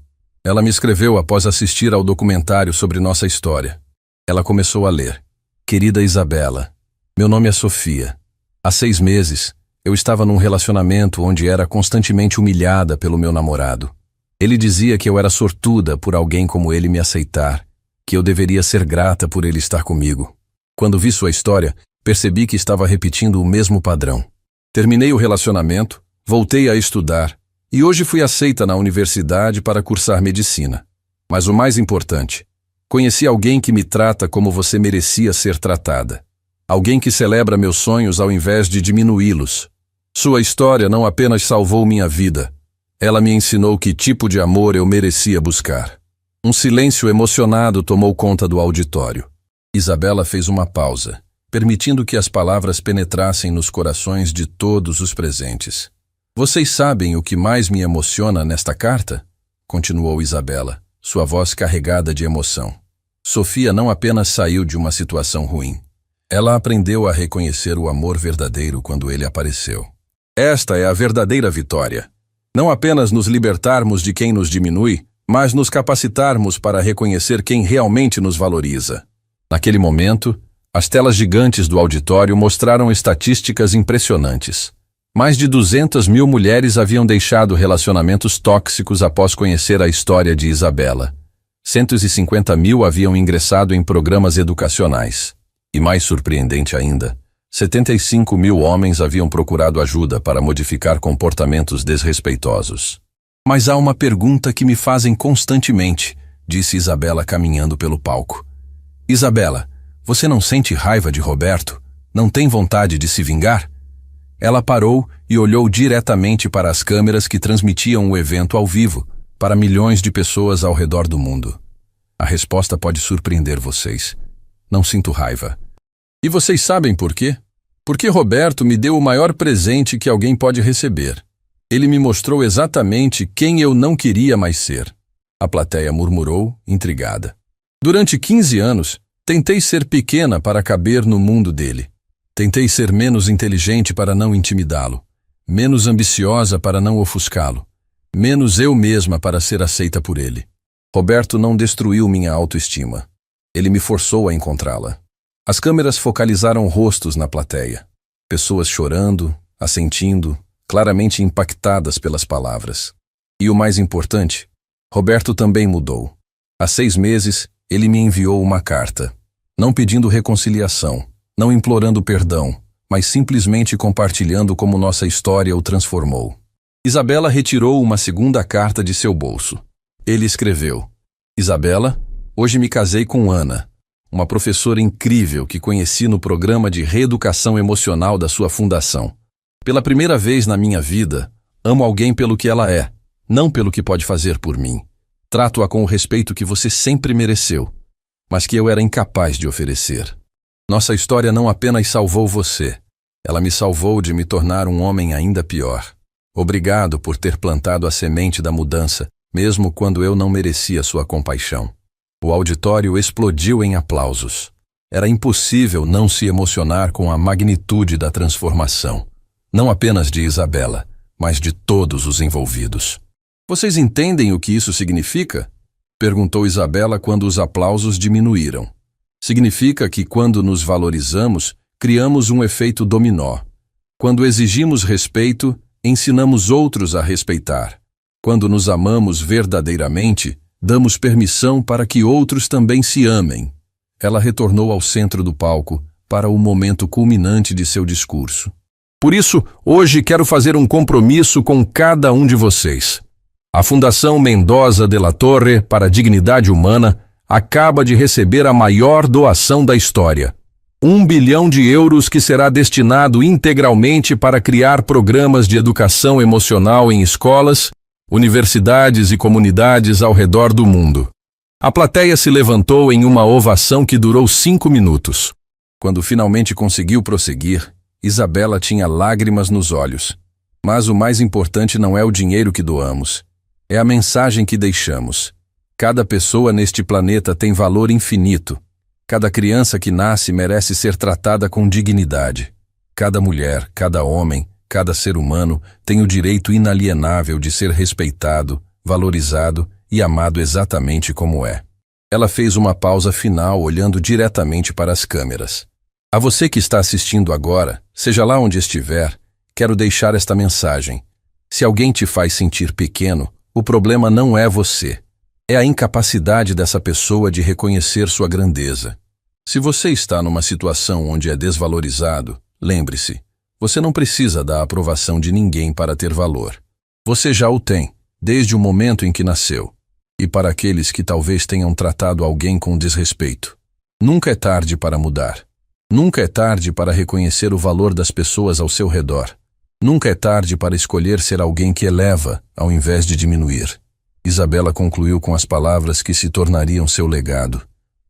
A: Ela me escreveu após assistir ao documentário sobre nossa história. Ela começou a ler. Querida Isabela, meu nome é Sofia. Há 6 meses, eu estava num relacionamento onde era constantemente humilhada pelo meu namorado. Ele dizia que eu era sortuda por alguém como ele me aceitar, que eu deveria ser grata por ele estar comigo. Quando vi sua história, percebi que estava repetindo o mesmo padrão. Terminei o relacionamento, voltei a estudar e hoje fui aceita na universidade para cursar medicina. Mas o mais importante, conheci alguém que me trata como você merecia ser tratada. Alguém que celebra meus sonhos ao invés de diminuí-los. Sua história não apenas salvou minha vida, ela me ensinou que tipo de amor eu merecia buscar. Um silêncio emocionado tomou conta do auditório. Isabela fez uma pausa, permitindo que as palavras penetrassem nos corações de todos os presentes. Vocês sabem o que mais me emociona nesta carta? Continuou Isabela, sua voz carregada de emoção. Sofia não apenas saiu de uma situação ruim. Ela aprendeu a reconhecer o amor verdadeiro quando ele apareceu. Esta é a verdadeira vitória. Não apenas nos libertarmos de quem nos diminui, mas nos capacitarmos para reconhecer quem realmente nos valoriza. Naquele momento, as telas gigantes do auditório mostraram estatísticas impressionantes. Mais de 200 mil mulheres haviam deixado relacionamentos tóxicos após conhecer a história de Isabela. 150 mil haviam ingressado em programas educacionais. E mais surpreendente ainda, 75 mil homens haviam procurado ajuda para modificar comportamentos desrespeitosos. Mas há uma pergunta que me fazem constantemente, disse Isabela caminhando pelo palco. Isabela, você não sente raiva de Roberto? Não tem vontade de se vingar? Ela parou e olhou diretamente para as câmeras que transmitiam o evento ao vivo, para milhões de pessoas ao redor do mundo. A resposta pode surpreender vocês. Não sinto raiva. E vocês sabem por quê? Porque Roberto me deu o maior presente que alguém pode receber. Ele me mostrou exatamente quem eu não queria mais ser. A plateia murmurou, intrigada. Durante 15 anos, tentei ser pequena para caber no mundo dele. Tentei ser menos inteligente para não intimidá-lo, menos ambiciosa para não ofuscá-lo, menos eu mesma para ser aceita por ele. Roberto não destruiu minha autoestima. Ele me forçou a encontrá-la. As câmeras focalizaram rostos na plateia. Pessoas chorando, assentindo, claramente impactadas pelas palavras. E o mais importante, Roberto também mudou. Há 6 meses, ele me enviou uma carta, não pedindo reconciliação, não implorando perdão, mas simplesmente compartilhando como nossa história o transformou. Isabela retirou uma segunda carta de seu bolso. Ele escreveu: Isabela, hoje me casei com Ana, uma professora incrível que conheci no programa de reeducação emocional da sua fundação. Pela primeira vez na minha vida, amo alguém pelo que ela é, não pelo que pode fazer por mim. Trato-a com o respeito que você sempre mereceu, mas que eu era incapaz de oferecer. Nossa história não apenas salvou você, ela me salvou de me tornar um homem ainda pior. Obrigado por ter plantado a semente da mudança, mesmo quando eu não merecia sua compaixão. O auditório explodiu em aplausos. Era impossível não se emocionar com a magnitude da transformação. Não apenas de Isabela, mas de todos os envolvidos. Vocês entendem o que isso significa? Perguntou Isabela quando os aplausos diminuíram. Significa que quando nos valorizamos, criamos um efeito dominó. Quando exigimos respeito, ensinamos outros a respeitar. Quando nos amamos verdadeiramente, damos permissão para que outros também se amem. Ela retornou ao centro do palco para o momento culminante de seu discurso. Por isso, hoje quero fazer um compromisso com cada um de vocês. A Fundação Mendoza de la Torre para a Dignidade Humana acaba de receber a maior doação da história. 1 bilhão de euros que será destinado integralmente para criar programas de educação emocional em escolas, universidades e comunidades ao redor do mundo. A plateia se levantou em uma ovação que durou 5 minutos. Quando finalmente conseguiu prosseguir, Isabela tinha lágrimas nos olhos. Mas o mais importante não é o dinheiro que doamos, é a mensagem que deixamos. Cada pessoa neste planeta tem valor infinito. Cada criança que nasce merece ser tratada com dignidade. Cada mulher, cada homem, Cada ser humano tem o direito inalienável de ser respeitado, valorizado e amado exatamente como é. Ela fez uma pausa final olhando diretamente para as câmeras. A você que está assistindo agora, seja lá onde estiver, quero deixar esta mensagem. Se alguém te faz sentir pequeno, o problema não é você. É a incapacidade dessa pessoa de reconhecer sua grandeza. Se você está numa situação onde é desvalorizado, lembre-se, você não precisa da aprovação de ninguém para ter valor. Você já o tem, desde o momento em que nasceu. E para aqueles que talvez tenham tratado alguém com desrespeito, nunca é tarde para mudar. Nunca é tarde para reconhecer o valor das pessoas ao seu redor. Nunca é tarde para escolher ser alguém que eleva, ao invés de diminuir. Isabela concluiu com as palavras que se tornariam seu legado.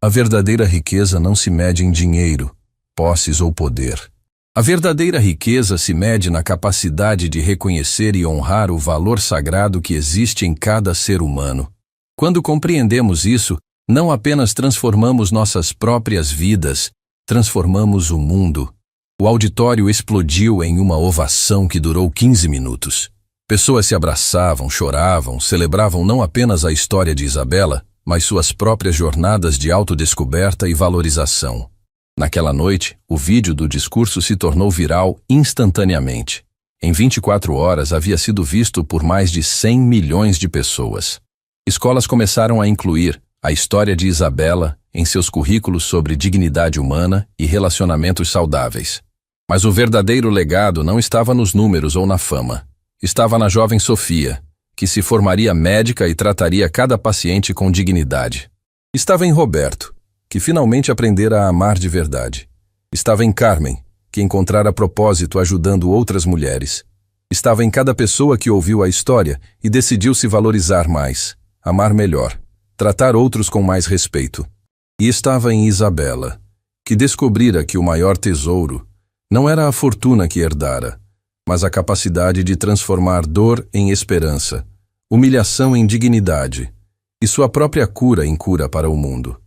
A: A verdadeira riqueza não se mede em dinheiro, posses ou poder. A verdadeira riqueza se mede na capacidade de reconhecer e honrar o valor sagrado que existe em cada ser humano. Quando compreendemos isso, não apenas transformamos nossas próprias vidas, transformamos o mundo. O auditório explodiu em uma ovação que durou 15 minutos. Pessoas se abraçavam, choravam, celebravam não apenas a história de Isabela, mas suas próprias jornadas de autodescoberta e valorização. Naquela noite, o vídeo do discurso se tornou viral instantaneamente. Em 24 horas havia sido visto por mais de 100 milhões de pessoas. Escolas começaram a incluir a história de Isabela em seus currículos sobre dignidade humana e relacionamentos saudáveis. Mas o verdadeiro legado não estava nos números ou na fama. Estava na jovem Sofia, que se formaria médica e trataria cada paciente com dignidade. Estava em Roberto, que finalmente aprendera a amar de verdade. Estava em Carmen, que encontrara propósito ajudando outras mulheres. Estava em cada pessoa que ouviu a história e decidiu se valorizar mais, amar melhor, tratar outros com mais respeito. E estava em Isabela, que descobrira que o maior tesouro não era a fortuna que herdara, mas a capacidade de transformar dor em esperança, humilhação em dignidade e sua própria cura em cura para o mundo.